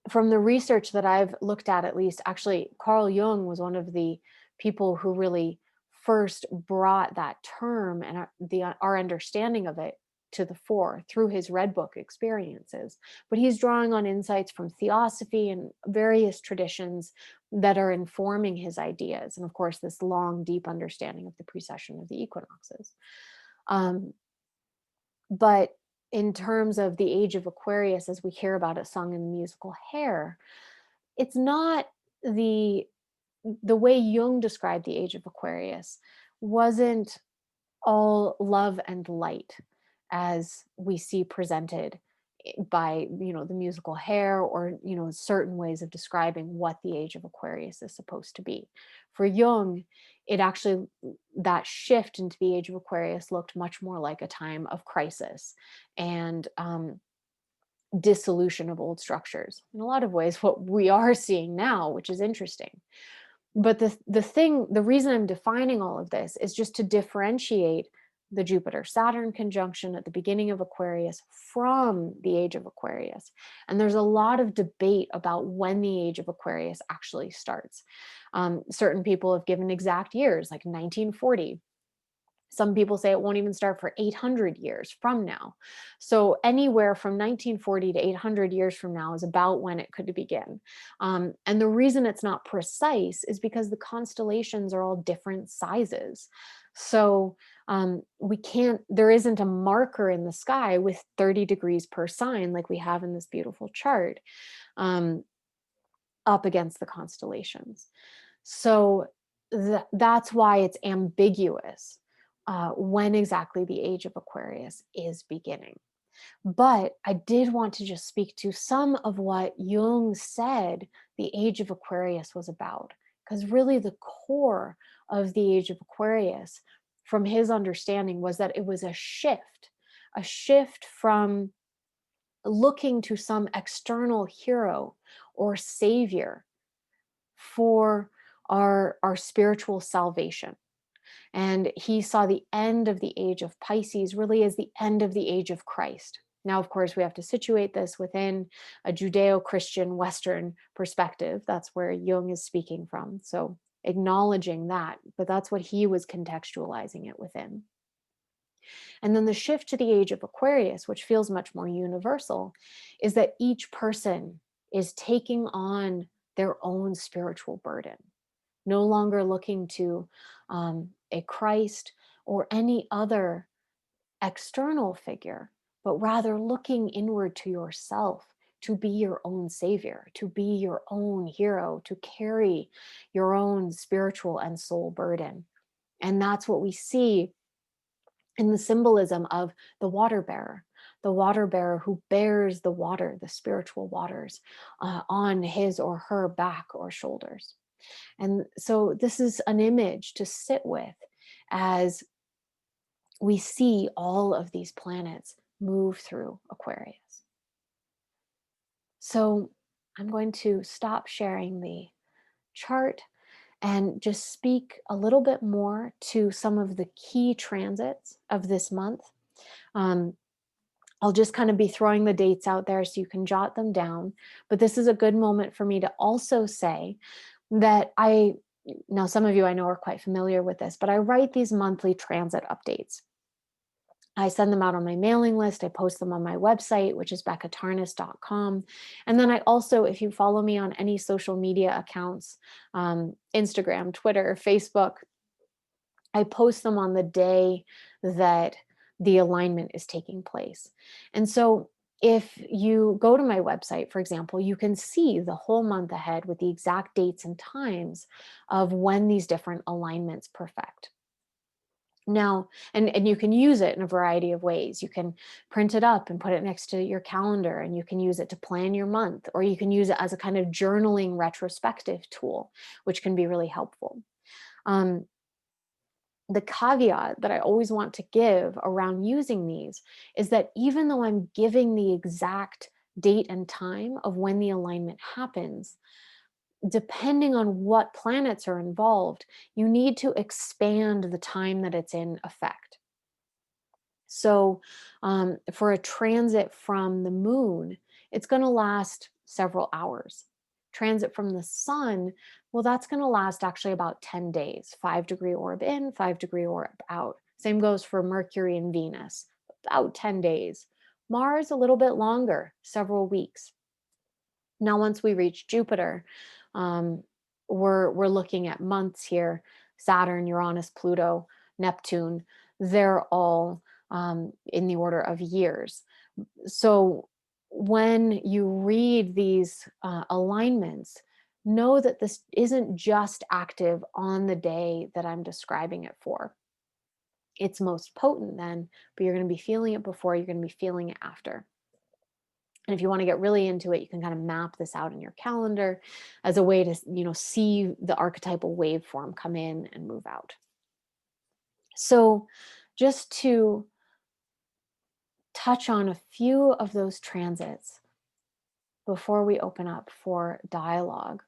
from the research that I've looked at least, actually, Carl Jung was one of the people who really first brought that term and our understanding of it to the fore through his Red Book experiences. But he's drawing on insights from theosophy and various traditions that are informing his ideas. And of course, this long, deep understanding of the precession of the equinoxes. But in terms of the age of Aquarius, as we hear about it sung in the musical Hair, it's not the way Jung described the age of Aquarius wasn't all love and light as we see presented by the musical Hair, or certain ways of describing what the age of Aquarius is supposed to be. For Jung, it actually, that shift into the age of Aquarius looked much more like a time of crisis and dissolution of old structures. In a lot of ways, what we are seeing now, which is interesting. But the reason I'm defining all of this is just to differentiate the Jupiter-Saturn conjunction at the beginning of Aquarius from the age of Aquarius. And there's a lot of debate about when the age of Aquarius actually starts. Certain people have given exact years, like 1940. Some people say it won't even start for 800 years from now. So anywhere from 1940 to 800 years from now is about when it could begin. And the reason it's not precise is because the constellations are all different sizes. So there isn't a marker in the sky with 30 degrees per sign like we have in this beautiful chart up against the constellations. So that's why it's ambiguous when exactly the age of Aquarius is beginning. But I did want to just speak to some of what Jung said the age of Aquarius was about, because really the core of the age of Aquarius, from his understanding, was that it was a shift from looking to some external hero or savior for our spiritual salvation. And he saw the end of the age of Pisces really as the end of the age of Christ. Now, of course, we have to situate this within a Judeo-Christian Western perspective. That's where Jung is speaking from. So acknowledging that, but that's what he was contextualizing it within. And then the shift to the age of Aquarius, which feels much more universal, is that each person is taking on their own spiritual burden, no longer looking to a Christ or any other external figure, but rather looking inward to yourself to be your own savior, to be your own hero, to carry your own spiritual and soul burden. And that's what we see in the symbolism of the water bearer who bears the water, the spiritual waters, on his or her back or shoulders. And so this is an image to sit with as we see all of these planets move through Aquarius. So I'm going to stop sharing the chart and just speak a little bit more to some of the key transits of this month. Um, I'll just kind of be throwing the dates out there so you can jot them down. But this is a good moment for me to also say that now some of you I know are quite familiar with this, but I write these monthly transit updates. I send them out on my mailing list. I post them on my website, which is beccatarnas.com. And then I also, if you follow me on any social media accounts, Instagram, Twitter, Facebook, I post them on the day that the alignment is taking place. And so if you go to my website, for example, you can see the whole month ahead with the exact dates and times of when these different alignments perfect. Now, and you can use it in a variety of ways. You can print it up and put it next to your calendar, and you can use it to plan your month, or you can use it as a kind of journaling retrospective tool, which can be really helpful. Um, the caveat that I always want to give around using these is that even though I'm giving the exact date and time of when the alignment happens, depending on what planets are involved, you need to expand the time that it's in effect. So, for a transit from the moon, it's going to last several hours. Transit from the sun, well, that's going to last actually about 10 days, 5-degree orb in, 5-degree orb out. Same goes for Mercury and Venus, about 10 days. Mars, a little bit longer, several weeks. Now, once we reach Jupiter, um, we're looking at months here. Saturn, Uranus, Pluto, Neptune, they're all in the order of years. So when you read these alignments, know that this isn't just active on the day that I'm describing it for. It's most potent then, but you're going to be feeling it before, you're going to be feeling it after. And if you want to get really into it, you can kind of map this out in your calendar as a way to, see the archetypal waveform come in and move out. So just to touch on a few of those transits before we open up for dialogue.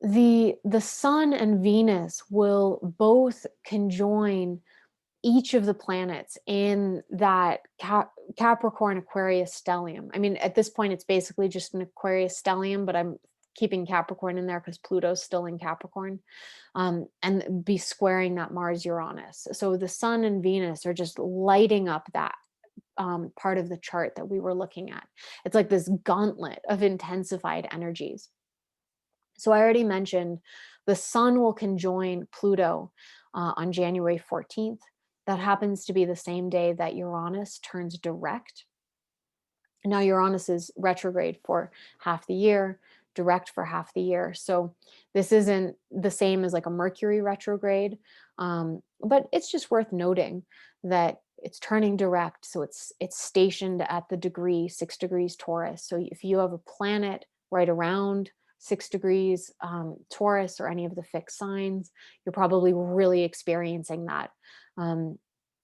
The Sun and Venus will both conjoin each of the planets in that Capricorn Aquarius stellium. I mean, at this point, it's basically just an Aquarius stellium, but I'm keeping Capricorn in there because Pluto's still in Capricorn, and be squaring that Mars Uranus. So the Sun and Venus are just lighting up that part of the chart that we were looking at. It's like this gauntlet of intensified energies. So I already mentioned the Sun will conjoin Pluto on January 14th. That happens to be the same day that Uranus turns direct. Now Uranus is retrograde for half the year, direct for half the year. So this isn't the same as like a Mercury retrograde, but it's just worth noting that it's turning direct. So it's stationed at the degree 6 degrees Taurus. So if you have a planet right around 6 degrees Taurus or any of the fixed signs, you're probably really experiencing that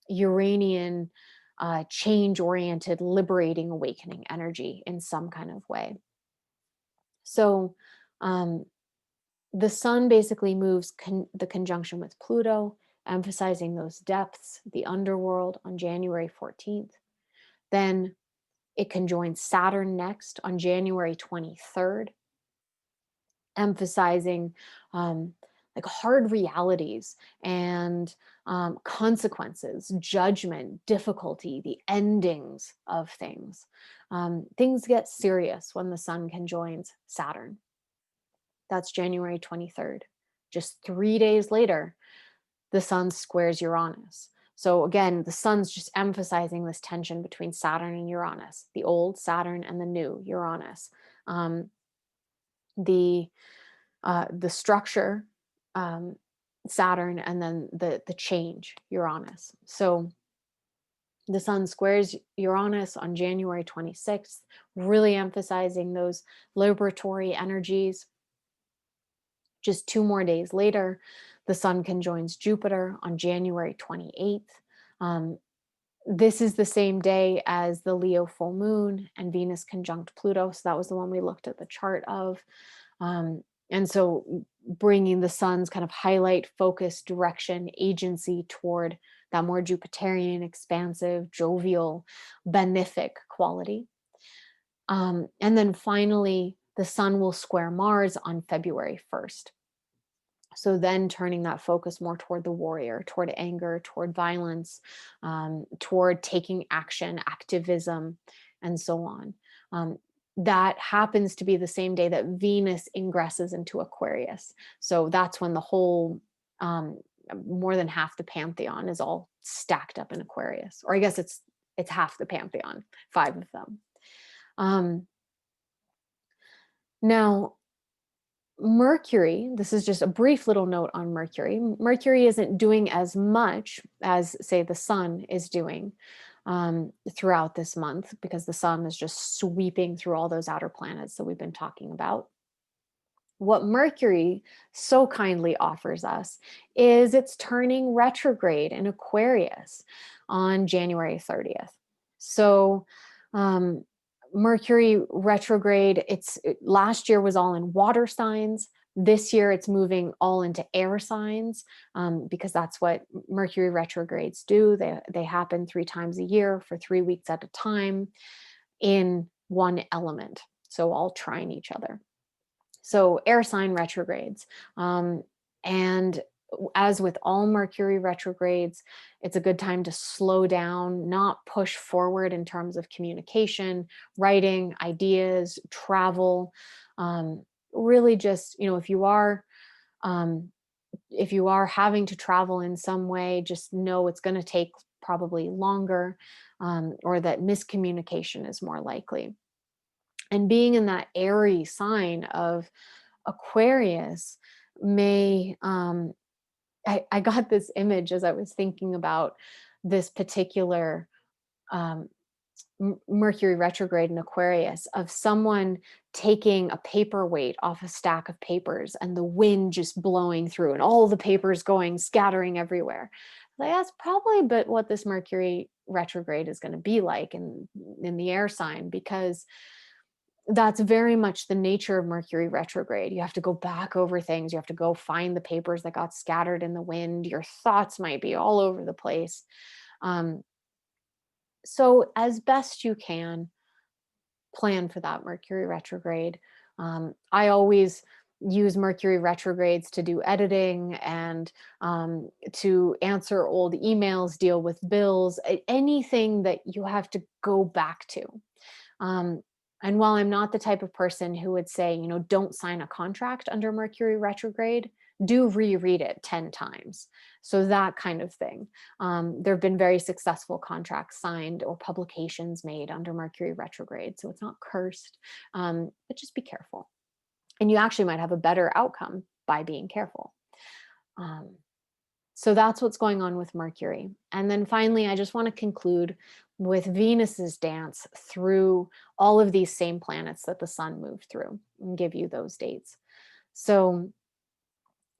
Uranian change-oriented, liberating, awakening energy in some kind of way. So the Sun basically moves the conjunction with Pluto, emphasizing those depths, the underworld on January 14th. Then it conjoins Saturn next on January 23rd, emphasizing like hard realities and consequences, judgment, difficulty, the endings of things. Things get serious when the Sun conjoins Saturn. That's January 23rd. Just 3 days later, the Sun squares Uranus. So again, the Sun's just emphasizing this tension between Saturn and Uranus, the old Saturn and the new Uranus. The structure, Saturn, and then the change, Uranus. So the Sun squares Uranus on January 26th, really emphasizing those liberatory energies. Just 2 more days later, the sun conjoins Jupiter on January 28th. Um, this is the same day as the Leo full moon and Venus conjunct Pluto. So that was the one we looked at the chart of. And so bringing the sun's kind of highlight, focus, direction, agency toward that more Jupiterian, expansive, jovial, benefic quality. And then finally, the sun will square Mars on February 1st. So then turning that focus more toward the warrior, toward anger, toward violence, toward taking action, activism, and so on. That happens to be the same day that Venus ingresses into Aquarius. So that's when the whole, more than half the pantheon is all stacked up in Aquarius. Or I guess it's half the pantheon, 5 of them. Now, Mercury, this is just a brief little note on Mercury. Mercury isn't doing as much as, say, the sun is doing throughout this month, because the sun is just sweeping through all those outer planets that we've been talking about. What Mercury so kindly offers us is it's turning retrograde in Aquarius on January 30th. So, Mercury retrograde, last year was all in water signs. This year it's moving all into air signs, because that's what Mercury retrogrades do. They happen 3 times a year for 3 weeks at a time in one element. So all trine each other. So air sign retrogrades. And as with all Mercury retrogrades, it's a good time to slow down, not push forward in terms of communication, writing, ideas, travel. Really just, if you are having to travel in some way, just know it's going to take probably longer, or that miscommunication is more likely. And being in that airy sign of Aquarius may, I got this image as I was thinking about this particular Mercury retrograde in Aquarius, of someone taking a paperweight off a stack of papers and the wind just blowing through and all the papers going scattering everywhere. Like, that's probably but what this Mercury retrograde is going to be like in the air sign, because that's very much the nature of Mercury retrograde. You have to go back over things. You have to go find the papers that got scattered in the wind. Your thoughts might be all over the place. So as best you can, plan for that Mercury retrograde. I always use Mercury retrogrades to do editing and to answer old emails, deal with bills, anything that you have to go back to. And while I'm not the type of person who would say, don't sign a contract under Mercury retrograde, do reread it 10 times. So that kind of thing. There have been very successful contracts signed or publications made under Mercury retrograde. So it's not cursed, but just be careful. And you actually might have a better outcome by being careful. So that's what's going on with Mercury. And then finally, I just want to conclude with Venus's dance through all of these same planets that the sun moved through, and give you those dates. So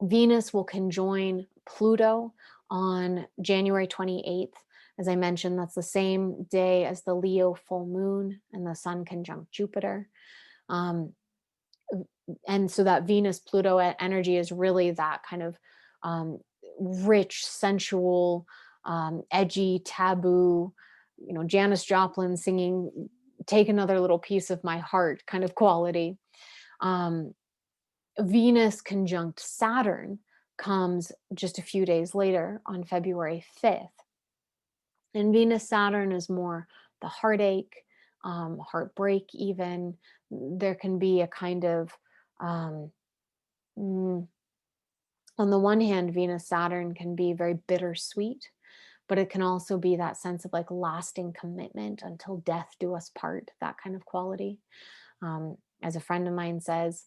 Venus will conjoin Pluto on January 28th. As I mentioned, that's the same day as the Leo full moon and the sun conjunct Jupiter. And so that Venus-Pluto energy is really that kind of rich, sensual, edgy, taboo, Janis Joplin singing "Take Another Little Piece of My Heart" kind of quality. Venus conjunct Saturn comes just a few days later on February 5th. And Venus-Saturn is more the heartache, heartbreak even. There can be a kind of, on the one hand, Venus-Saturn can be very bittersweet, but it can also be that sense of like lasting commitment until death do us part, that kind of quality. As a friend of mine says,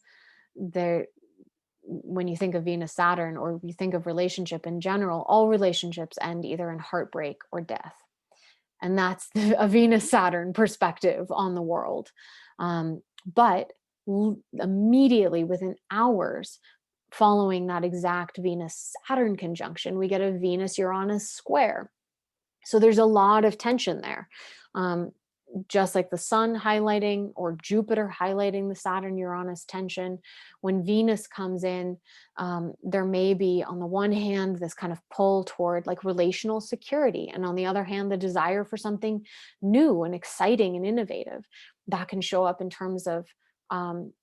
when you think of Venus-Saturn, or you think of relationship in general, all relationships end either in heartbreak or death. And that's a Venus-Saturn perspective on the world. But immediately within hours, following that exact Venus-Saturn conjunction, we get a Venus-Uranus square. So there's a lot of tension there. Just like the sun highlighting, or Jupiter highlighting the Saturn Uranus tension, when Venus comes in, there may be, on the one hand, this kind of pull toward like relational security, and on the other hand, the desire for something new and exciting and innovative. That can show up in terms of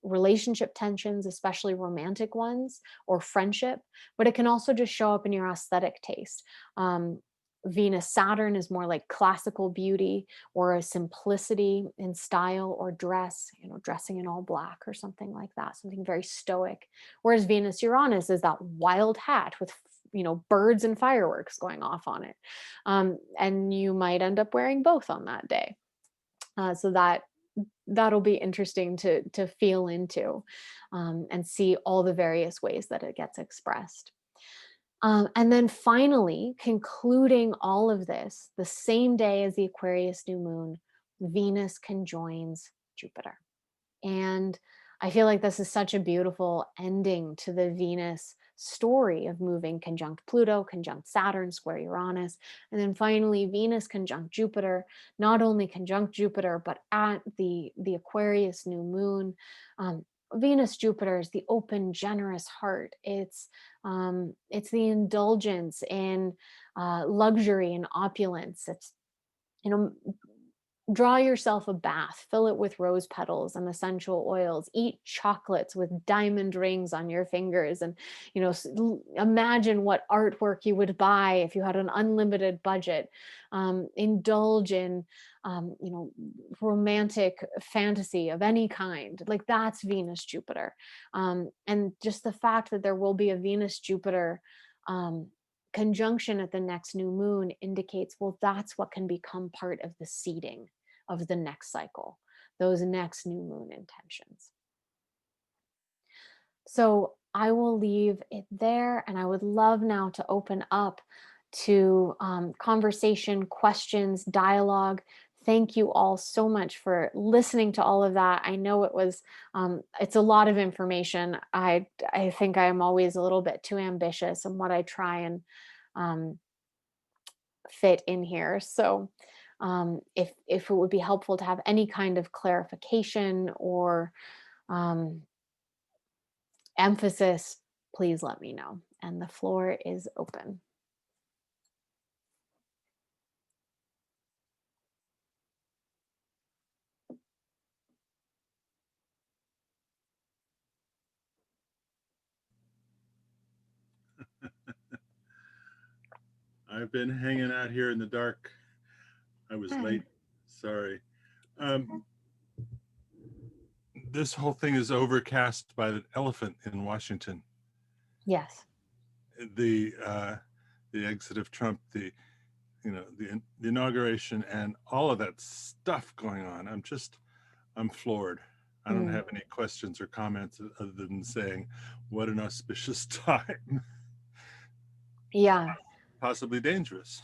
relationship tensions, especially romantic ones, or friendship, but it can also just show up in your aesthetic taste. Venus Saturn is more like classical beauty, or a simplicity in style or dress, dressing in all black or something like that, something very stoic. Whereas Venus Uranus is that wild hat with, birds and fireworks going off on it. And you might end up wearing both on that day. So that'll be interesting to feel into, and see all the various ways that it gets expressed. And then finally, concluding all of this, the same day as the Aquarius new moon, Venus conjoins Jupiter. And I feel like this is such a beautiful ending to the Venus story of moving conjunct Pluto, conjunct Saturn, square Uranus. And then finally, Venus conjunct Jupiter, not only conjunct Jupiter, but at the Aquarius new moon. Venus Jupiter is the open, generous heart. It's the indulgence in luxury and opulence. It's, draw yourself a bath, fill it with rose petals and essential oils, eat chocolates with diamond rings on your fingers, and imagine what artwork you would buy if you had an unlimited budget. Indulge in romantic fantasy of any kind. Like, that's Venus Jupiter. And just the fact that there will be a Venus Jupiter conjunction at the next new moon indicates, well, that's what can become part of the seeding of the next cycle, those next new moon intentions. So I will leave it there, and I would love now to open up to conversation, questions, dialogue. Thank you all so much for listening to all of that. I know it was, it's a lot of information. I think I am always a little bit too ambitious in what I try and fit in here. So if it would be helpful to have any kind of clarification or emphasis, please let me know. And the floor is open. I've been hanging out here in the dark. I was late. Sorry. This whole thing is overcast by the elephant in Washington. Yes. The exit of Trump, the inauguration, and all of that stuff going on. I'm floored. I don't have any questions or comments other than saying, what an auspicious time. Yeah. Possibly dangerous.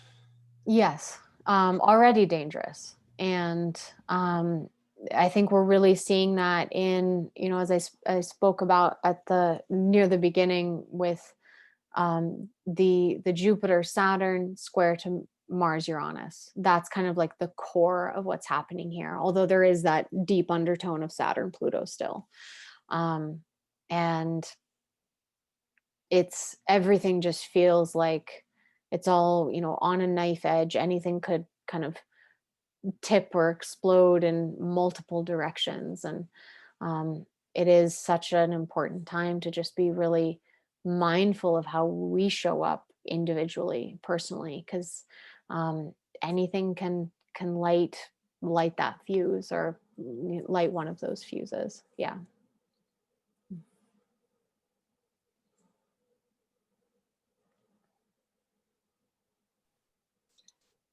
Yes. Already dangerous. And I think we're really seeing that in, as I spoke about near the beginning with the Jupiter Saturn square to Mars Uranus. That's kind of like the core of what's happening here, although there is that deep undertone of Saturn Pluto still. And everything just feels like it's all, on a knife edge. Anything could kind of tip or explode in multiple directions. And it is such an important time to just be really mindful of how we show up individually, personally, because anything can light that fuse, or light one of those fuses. Yeah.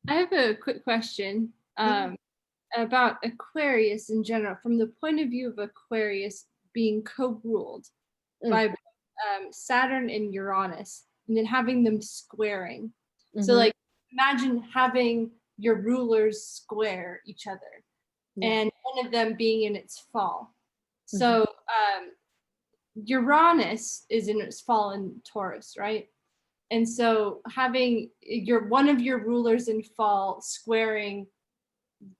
I have a quick question about Aquarius in general, from the point of view of Aquarius being co-ruled by Saturn and Uranus, and then having them squaring. So like, imagine having your rulers square each other and one of them being in its fall. So Uranus is in its fall Taurus, right? And so having one of your rulers in fall squaring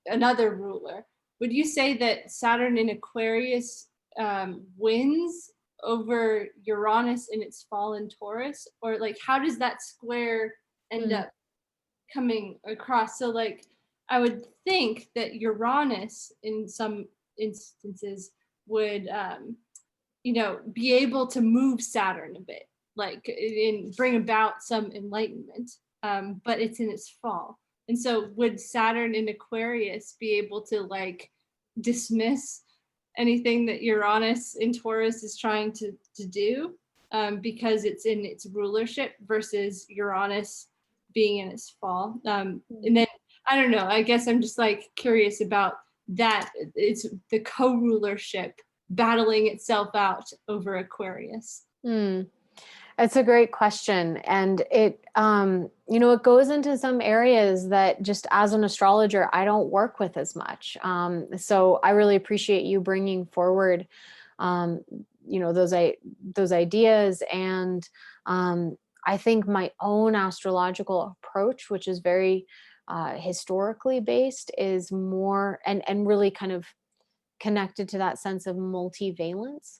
another ruler, would you say that Saturn in Aquarius wins over Uranus in its fall in Taurus? Or like, how does that square end up coming across? So like, I would think that Uranus in some instances would be able to move Saturn a bit, like and bring about some enlightenment, but it's in its fall. And so would Saturn in Aquarius be able to like dismiss anything that Uranus in Taurus is trying to do, because it's in its rulership versus Uranus being in its fall? And then I don't know, I guess I'm just like curious about that. It's the co-rulership battling itself out over Aquarius. It's a great question. And it, it goes into some areas that just as an astrologer, I don't work with as much. So I really appreciate you bringing forward, those ideas. And I think my own astrological approach, which is very historically based, is more and really kind of connected to that sense of multivalence,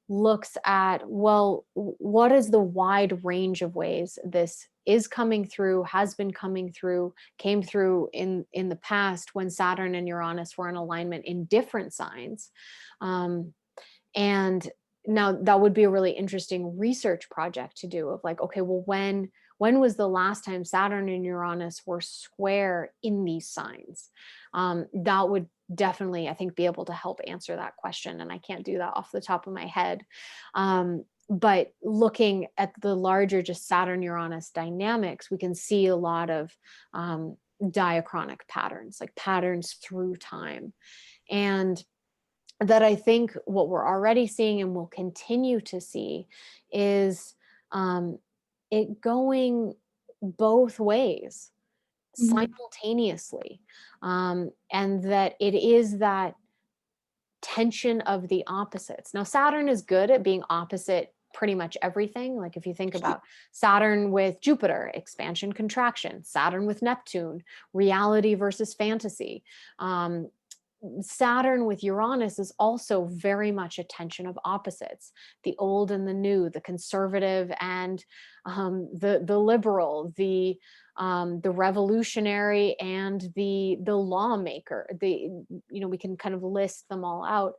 looks at, well, what is the wide range of ways this is coming through, has been coming through, came through in the past when Saturn and Uranus were in alignment in different signs. And now that would be a really interesting research project to do, of like, okay, well, when was the last time Saturn and Uranus were square in these signs? That would definitely, I think, be able to help answer that question. And I can't do that off the top of my head. But looking at the larger just Saturn Uranus dynamics, we can see a lot of diachronic patterns, like patterns through time. And that I think what we're already seeing and will continue to see is it going both ways simultaneously. And that it is that tension of the opposites. Now, Saturn is good at being opposite pretty much everything. Like if you think about Saturn with Jupiter, expansion, contraction, Saturn with Neptune, reality versus fantasy. Saturn with Uranus is also very much a tension of opposites, the old and the new, the conservative and the liberal, the revolutionary and the lawmaker. We can kind of list them all out,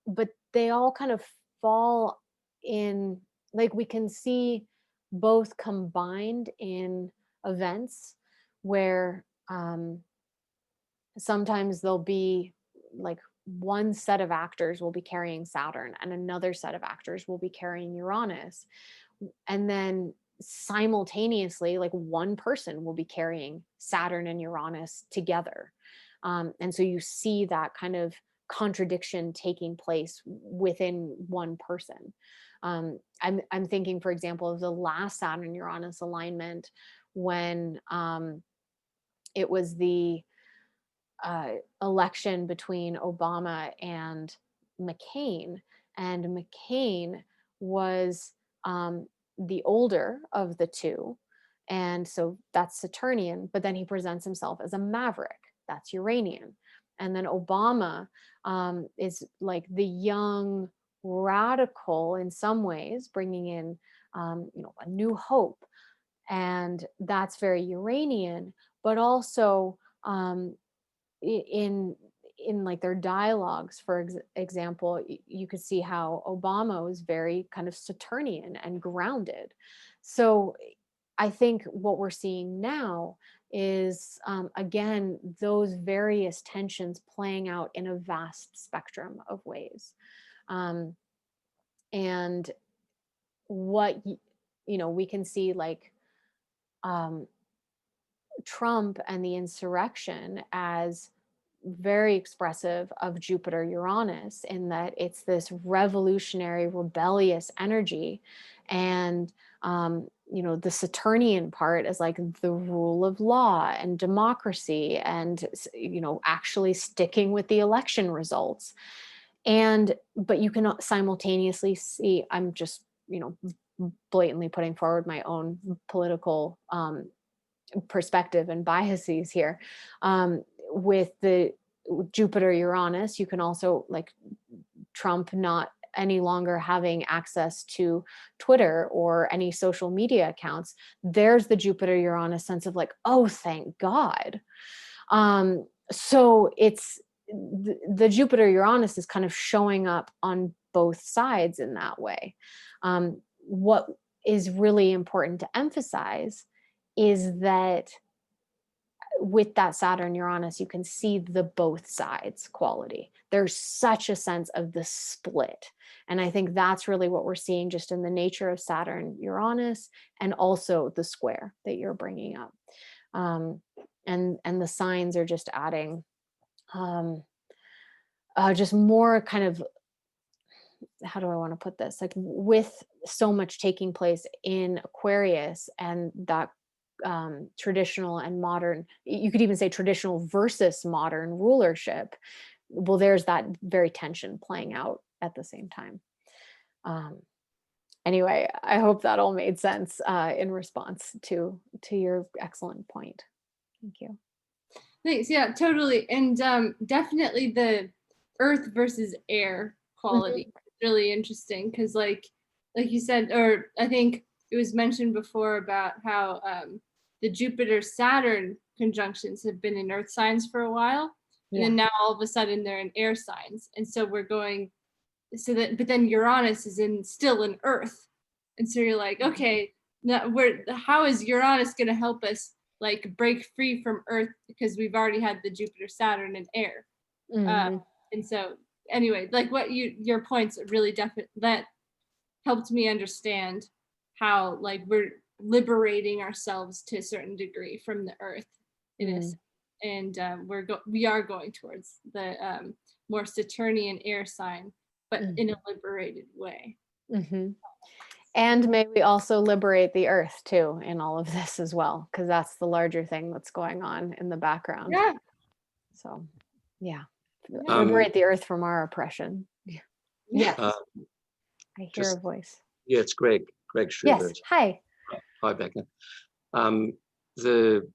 but they all kind of fall in, like we can see both combined in events where sometimes there'll be like one set of actors will be carrying Saturn and another set of actors will be carrying Uranus. And then simultaneously, like one person will be carrying Saturn and Uranus together. And so you see that kind of contradiction taking place within one person. I'm thinking, for example, of the last Saturn Uranus alignment when it was the election between Obama and McCain. And McCain was the older of the two. And so that's Saturnian, but then he presents himself as a maverick. That's Uranian. And then Obama is like the young radical in some ways, bringing in, a new hope. And that's very Uranian, but also in like their dialogues, for example, you could see how Obama was very kind of Saturnian and grounded. So I think what we're seeing now is, again, those various tensions playing out in a vast spectrum of ways. And what, we can see like Trump and the insurrection as very expressive of Jupiter Uranus, in that it's this revolutionary, rebellious energy. And, the Saturnian part is like the rule of law and democracy and, actually sticking with the election results. But you can simultaneously see, I'm just, blatantly putting forward my own political perspective and biases here. With the Jupiter Uranus, you can also, like, Trump not any longer having access to Twitter or any social media accounts. There's the Jupiter Uranus sense of like, oh, thank God. So it's the Jupiter Uranus is kind of showing up on both sides in that way. What is really important to emphasize is that with that Saturn Uranus, you can see the both sides quality. There's such a sense of the split. And I think that's really what we're seeing just in the nature of Saturn Uranus, and also the square that you're bringing up. And the signs are just adding just more kind of, how do I want to put this? Like, with so much taking place in Aquarius, and that traditional and modern, you could even say traditional versus modern rulership, well, there's that very tension playing out at the same time. Anyway, I hope that all made sense in response to your excellent point. Thank you. Thanks. Yeah, totally. And definitely the earth versus air quality is really interesting, because like you said, or I think it was mentioned before about how the Jupiter Saturn conjunctions have been in earth signs for a while, and then now all of a sudden they're in air signs. And so we're going, but then Uranus is still in earth. And so you're like, okay, now how is Uranus going to help us like break free from earth, because we've already had the Jupiter Saturn in air. And so anyway, like what your points really that helped me understand how like we're liberating ourselves to a certain degree from the earth in this, and we are going towards the more Saturnian air sign, but in a liberated way. And may we also liberate the earth too in all of this as well, because that's the larger thing that's going on in the background. Yeah. So liberate the earth from our oppression. Yes. I hear a voice. Yeah, it's Greg Schubert. Yes. Hi. Hi, Becca. The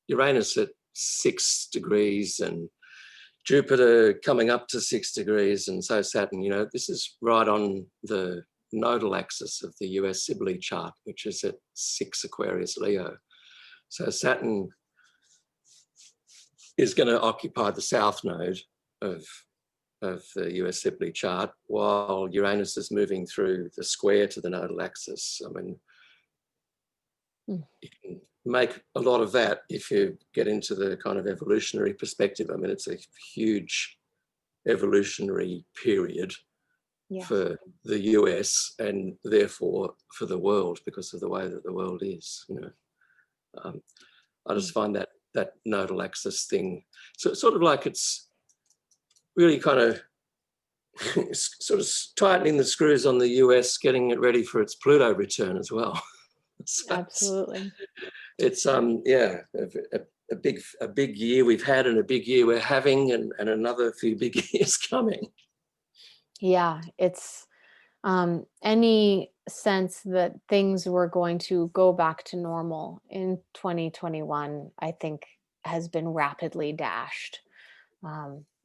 Uranus at 6 degrees and Jupiter coming up to 6 degrees, and so Saturn, this is right on the nodal axis of the US Sibley chart, which is at 6 Aquarius Leo. So Saturn is going to occupy the south node of the US Sibley chart, while Uranus is moving through the square to the nodal axis. I mean, you can make a lot of that if you get into the kind of evolutionary perspective. I mean, it's a huge evolutionary period for the US, and therefore for the world, because of the way that the world is. I just find that nodal axis thing, so it's sort of like it's really kind of sort of tightening the screws on the US, getting it ready for its Pluto return as well. So absolutely. It's a big year we've had, and a big year we're having, and another few big years coming. Yeah, it's any sense that things were going to go back to normal in 2021, I think, has been rapidly dashed,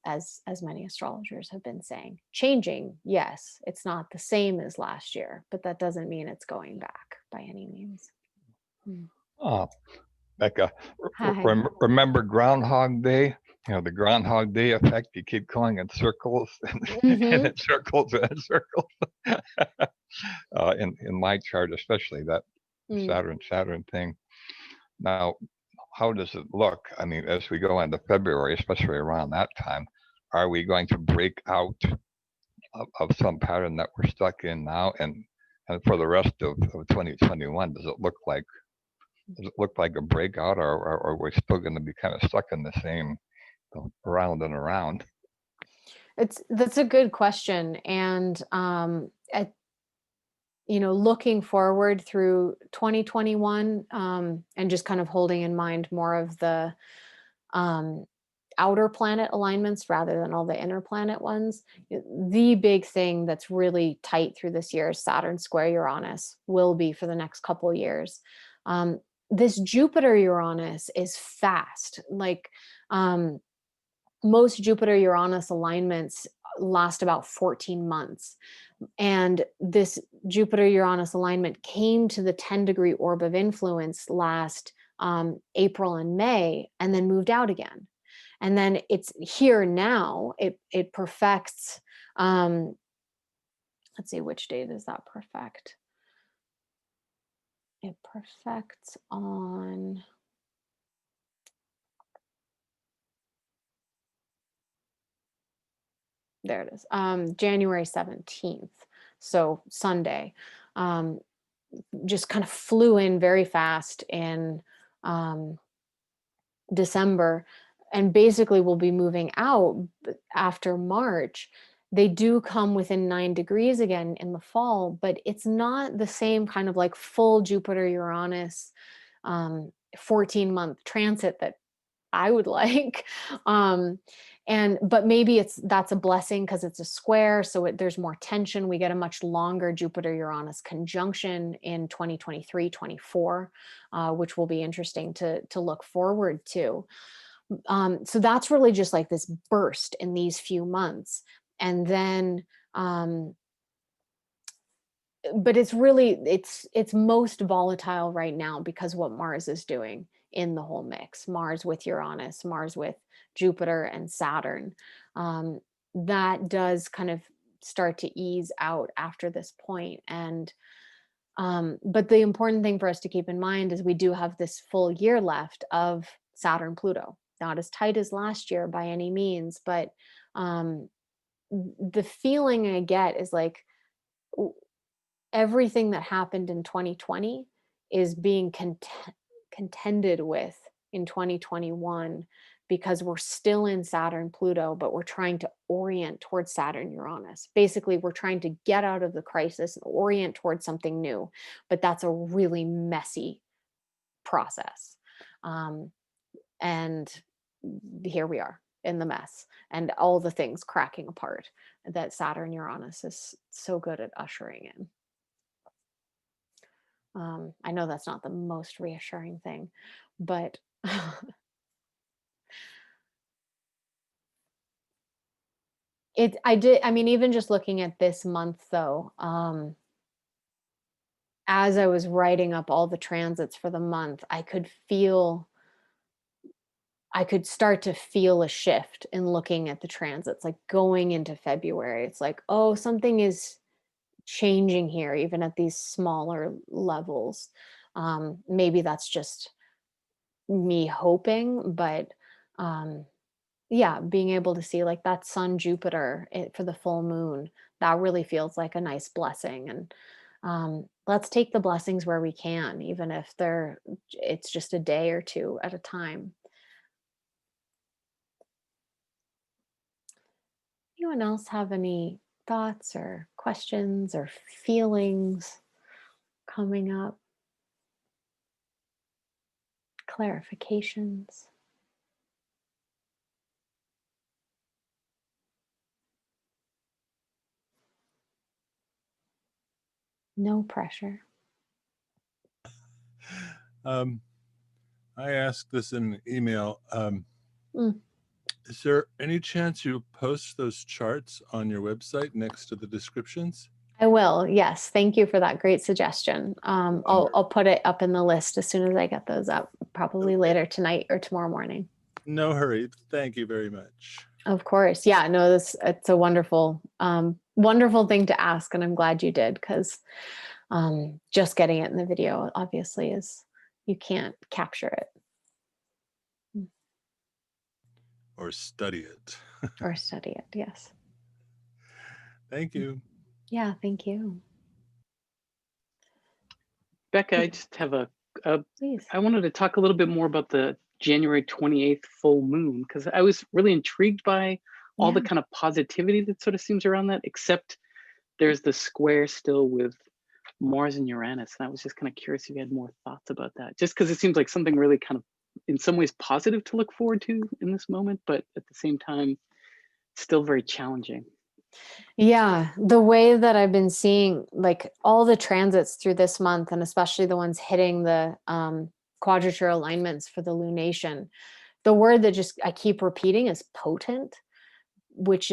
as many astrologers have been saying. Changing, yes, it's not the same as last year, but that doesn't mean it's going back by any means. Becca, remember Groundhog Day? The Groundhog Day effect. You keep going in circles and in circles and in circles. In my chart, especially that Saturn thing. Now, how does it look? I mean, as we go into February, especially around that time, are we going to break out of some pattern that we're stuck in now, and for the rest of 2021? Does it look like a breakout, or are we still going to be kind of stuck in the same around and around? That's a good question, and looking forward through 2021, and just kind of holding in mind more of the outer planet alignments rather than all the inner planet ones. The big thing that's really tight through this year is Saturn square Uranus, will be for the next couple years. This Jupiter Uranus is fast. Like most Jupiter Uranus alignments last about 14 months. And this Jupiter Uranus alignment came to the 10-degree orb of influence last April and May, and then moved out again. And then it's here now. It perfects. Let's see, which day does that perfect? It perfects on. There it is. January 17th. So Sunday. Just kind of flew in very fast in December, and basically will be moving out after March. They do come within 9 degrees again in the fall, but it's not the same kind of like full Jupiter Uranus 14-month transit that I would like. But maybe that's a blessing because it's a square, so there's more tension. We get a much longer Jupiter Uranus conjunction in 2023-24, which will be interesting to look forward to. So that's really just like this burst in these few months. And then but it's really it's most volatile right now because what Mars is doing in the whole mix. Mars with Uranus, Mars with Jupiter and Saturn. That does kind of start to ease out after this point. And but the important thing for us to keep in mind is we do have this full year left of Saturn Pluto. Not as tight as last year by any means, but the feeling I get is like everything that happened in 2020 is being contended with in 2021 because we're still in Saturn Pluto, but we're trying to orient towards Saturn Uranus. Basically, we're trying to get out of the crisis and orient towards something new, but that's a really messy process. And here we are in the mess and all the things cracking apart that Saturn Uranus is so good at ushering in. I know that's not the most reassuring thing, but I mean, even just looking at this month though, as I was writing up all the transits for the month, I could start to feel a shift in looking at the transits, like going into February. It's like, oh, something is changing here, even at these smaller levels. Maybe that's just me hoping, but yeah, being able to see like that Sun Jupiter for the full moon, that really feels like a nice blessing. And let's take the blessings where we can, even if it's just a day or two at a time. Anyone else have any thoughts or questions or feelings coming up? Clarifications? No pressure. I asked this in an email. Is there any chance you post those charts on your website next to the descriptions? I will. Yes. Thank you for that great suggestion. I'll put it up in the list as soon as I get those up, probably later tonight or tomorrow morning. No hurry. Thank you very much. Of course. Yeah, no, it's a wonderful, wonderful thing to ask. And I'm glad you did, because just getting it in the video obviously you can't capture it. Or study it. Or study it, yes. Thank you. Yeah, thank you. Becca, I just have Please. I wanted to talk a little bit more about the January 28th full moon, because I was really intrigued by all the kind of positivity that sort of seems around that, except there's the square still with Mars and Uranus. And I was just kind of curious if you had more thoughts about that, just because it seems like something really kind of in some ways positive to look forward to in this moment, but at the same time, still very challenging. Yeah, the way that I've been seeing like all the transits through this month, and especially the ones hitting the quadrature alignments for the lunation, the word that just I keep repeating is potent, which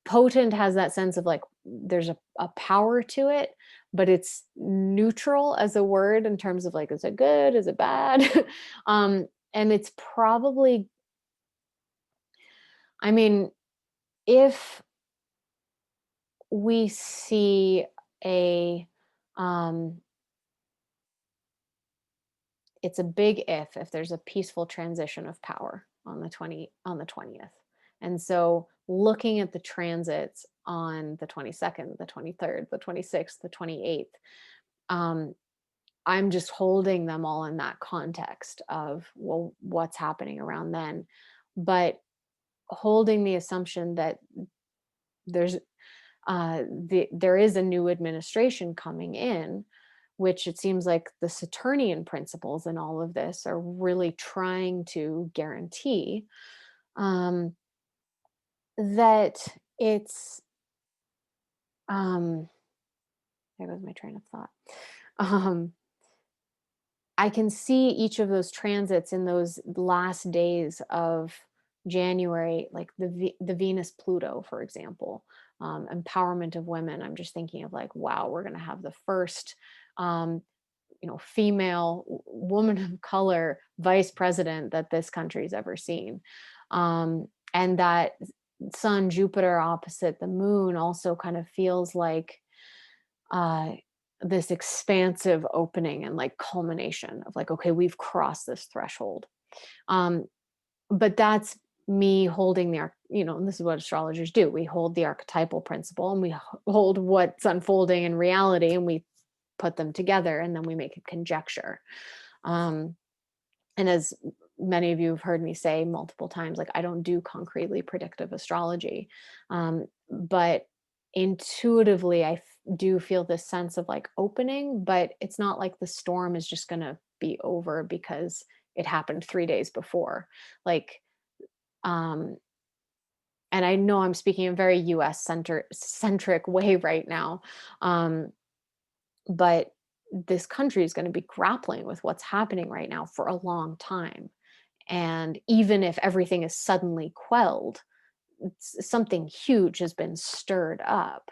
potent has that sense of like there's a power to it, but it's neutral as a word in terms of like, is it good, is it bad? And it's probably, I mean, if we see a it's a big if there's a peaceful transition of power on the 20th. And so looking at the transits on the 22nd, the 23rd, the 26th, the 28th, I'm just holding them all in that context of, well, what's happening around then, but holding the assumption that there's there is a new administration coming in, which it seems like the Saturnian principles in all of this are really trying to guarantee, that it's there goes my train of thought. I can see each of those transits in those last days of January, like the Venus Pluto, for example, empowerment of women. I'm just thinking of like, wow, we're going to have the first, female woman of color vice president that this country's ever seen. And that Sun, Jupiter opposite the moon also kind of feels like this expansive opening and like culmination of like, okay, we've crossed this threshold. But that's me holding and this is what astrologers do. We hold the archetypal principle and we hold what's unfolding in reality and we put them together and then we make a conjecture. And as many of you have heard me say multiple times, like I don't do concretely predictive astrology, but intuitively I do feel this sense of like opening, but it's not like the storm is just going to be over because it happened 3 days before. Like, and I know I'm speaking in a very US centric way right now. But this country is going to be grappling with what's happening right now for a long time. And even if everything is suddenly quelled, something huge has been stirred up.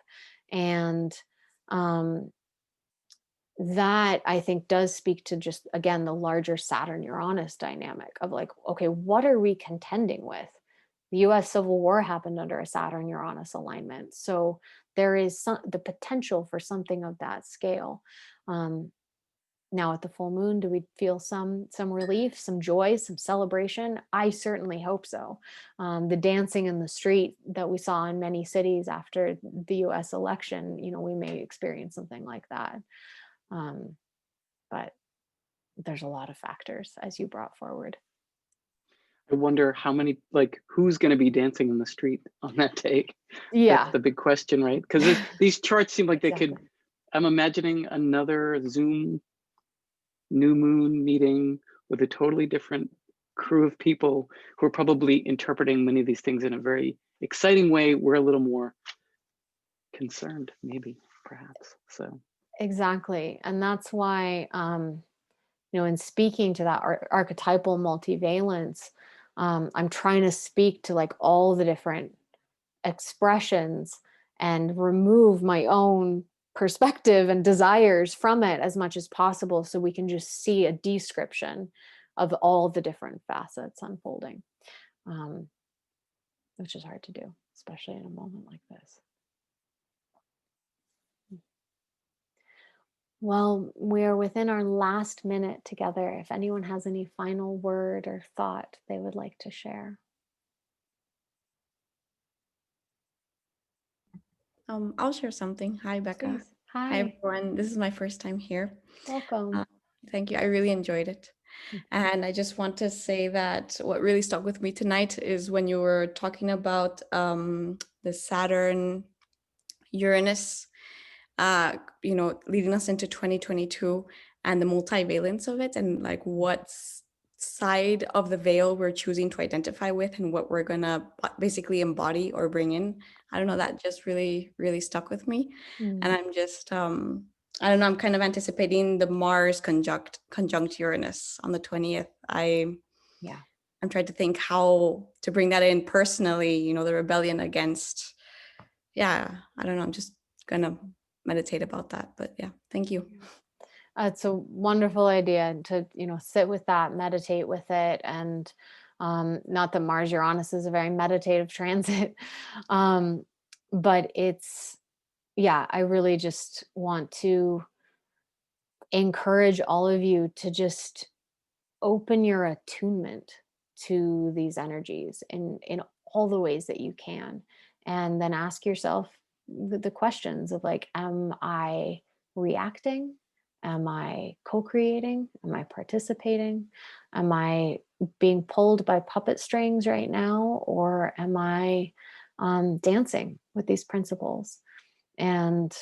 And that I think does speak to just, again, the larger Saturn-Uranus dynamic of like, okay, what are we contending with? The US Civil War happened under a Saturn-Uranus alignment. So there is the potential for something of that scale. Now at the full moon, do we feel some relief, some joy, some celebration? I certainly hope so. The dancing in the street that we saw in many cities after the US election, we may experience something like that. But there's a lot of factors as you brought forward. I wonder how many, like, who's going to be dancing in the street on that day? Yeah. That's the big question, right? Because these charts seem like they Exactly. could, I'm imagining another Zoom new moon meeting with a totally different crew of people who are probably interpreting many of these things in a very exciting way. We're a little more concerned, maybe, perhaps. So Exactly. And that's why, in speaking to that archetypal multivalence, I'm trying to speak to like all the different expressions and remove my own perspective and desires from it as much as possible so we can just see a description of all the different facets unfolding, which is hard to do, especially in a moment like this. Well, we're within our last minute together. If anyone has any final word or thought they would like to share. I'll share something. Hi, Becca. Please. Hi. Hi, everyone. This is my first time here. Welcome. Thank you. I really enjoyed it. And I just want to say that what really stuck with me tonight is when you were talking about the Saturn Uranus, leading us into 2022 and the multivalence of it and like what's side of the veil we're choosing to identify with and what we're gonna basically embody or bring in. I don't know, that just really, really stuck with me. And I'm just, I don't know, I'm kind of anticipating the Mars conjunct Uranus on the 20th. I'm trying to think how to bring that in personally, you know, the rebellion against, I don't know, I'm just gonna meditate about that. But yeah, thank you. It's a wonderful idea to, you know, sit with that, meditate with it. And not that Mars Uranus is a very meditative transit, but it's, I really just want to encourage all of you to just open your attunement to these energies in all the ways that you can. And then ask yourself the questions of like, am I reacting? Am I co-creating? Am I participating? Am I being pulled by puppet strings right now? Or am I dancing with these principles? And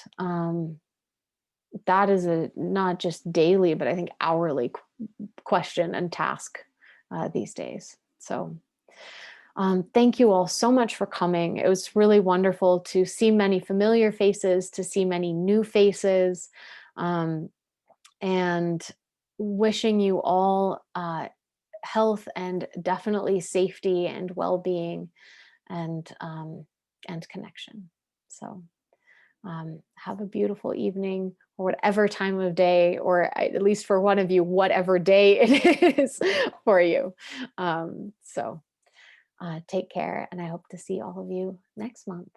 that is a not just daily, but I think hourly question and task these days. So thank you all so much for coming. It was really wonderful to see many familiar faces, to see many new faces, and wishing you all health and definitely safety and well-being and connection. So have a beautiful evening, or whatever time of day, or at least for one of you, whatever day it is for you. So take care, and I hope to see all of you next month.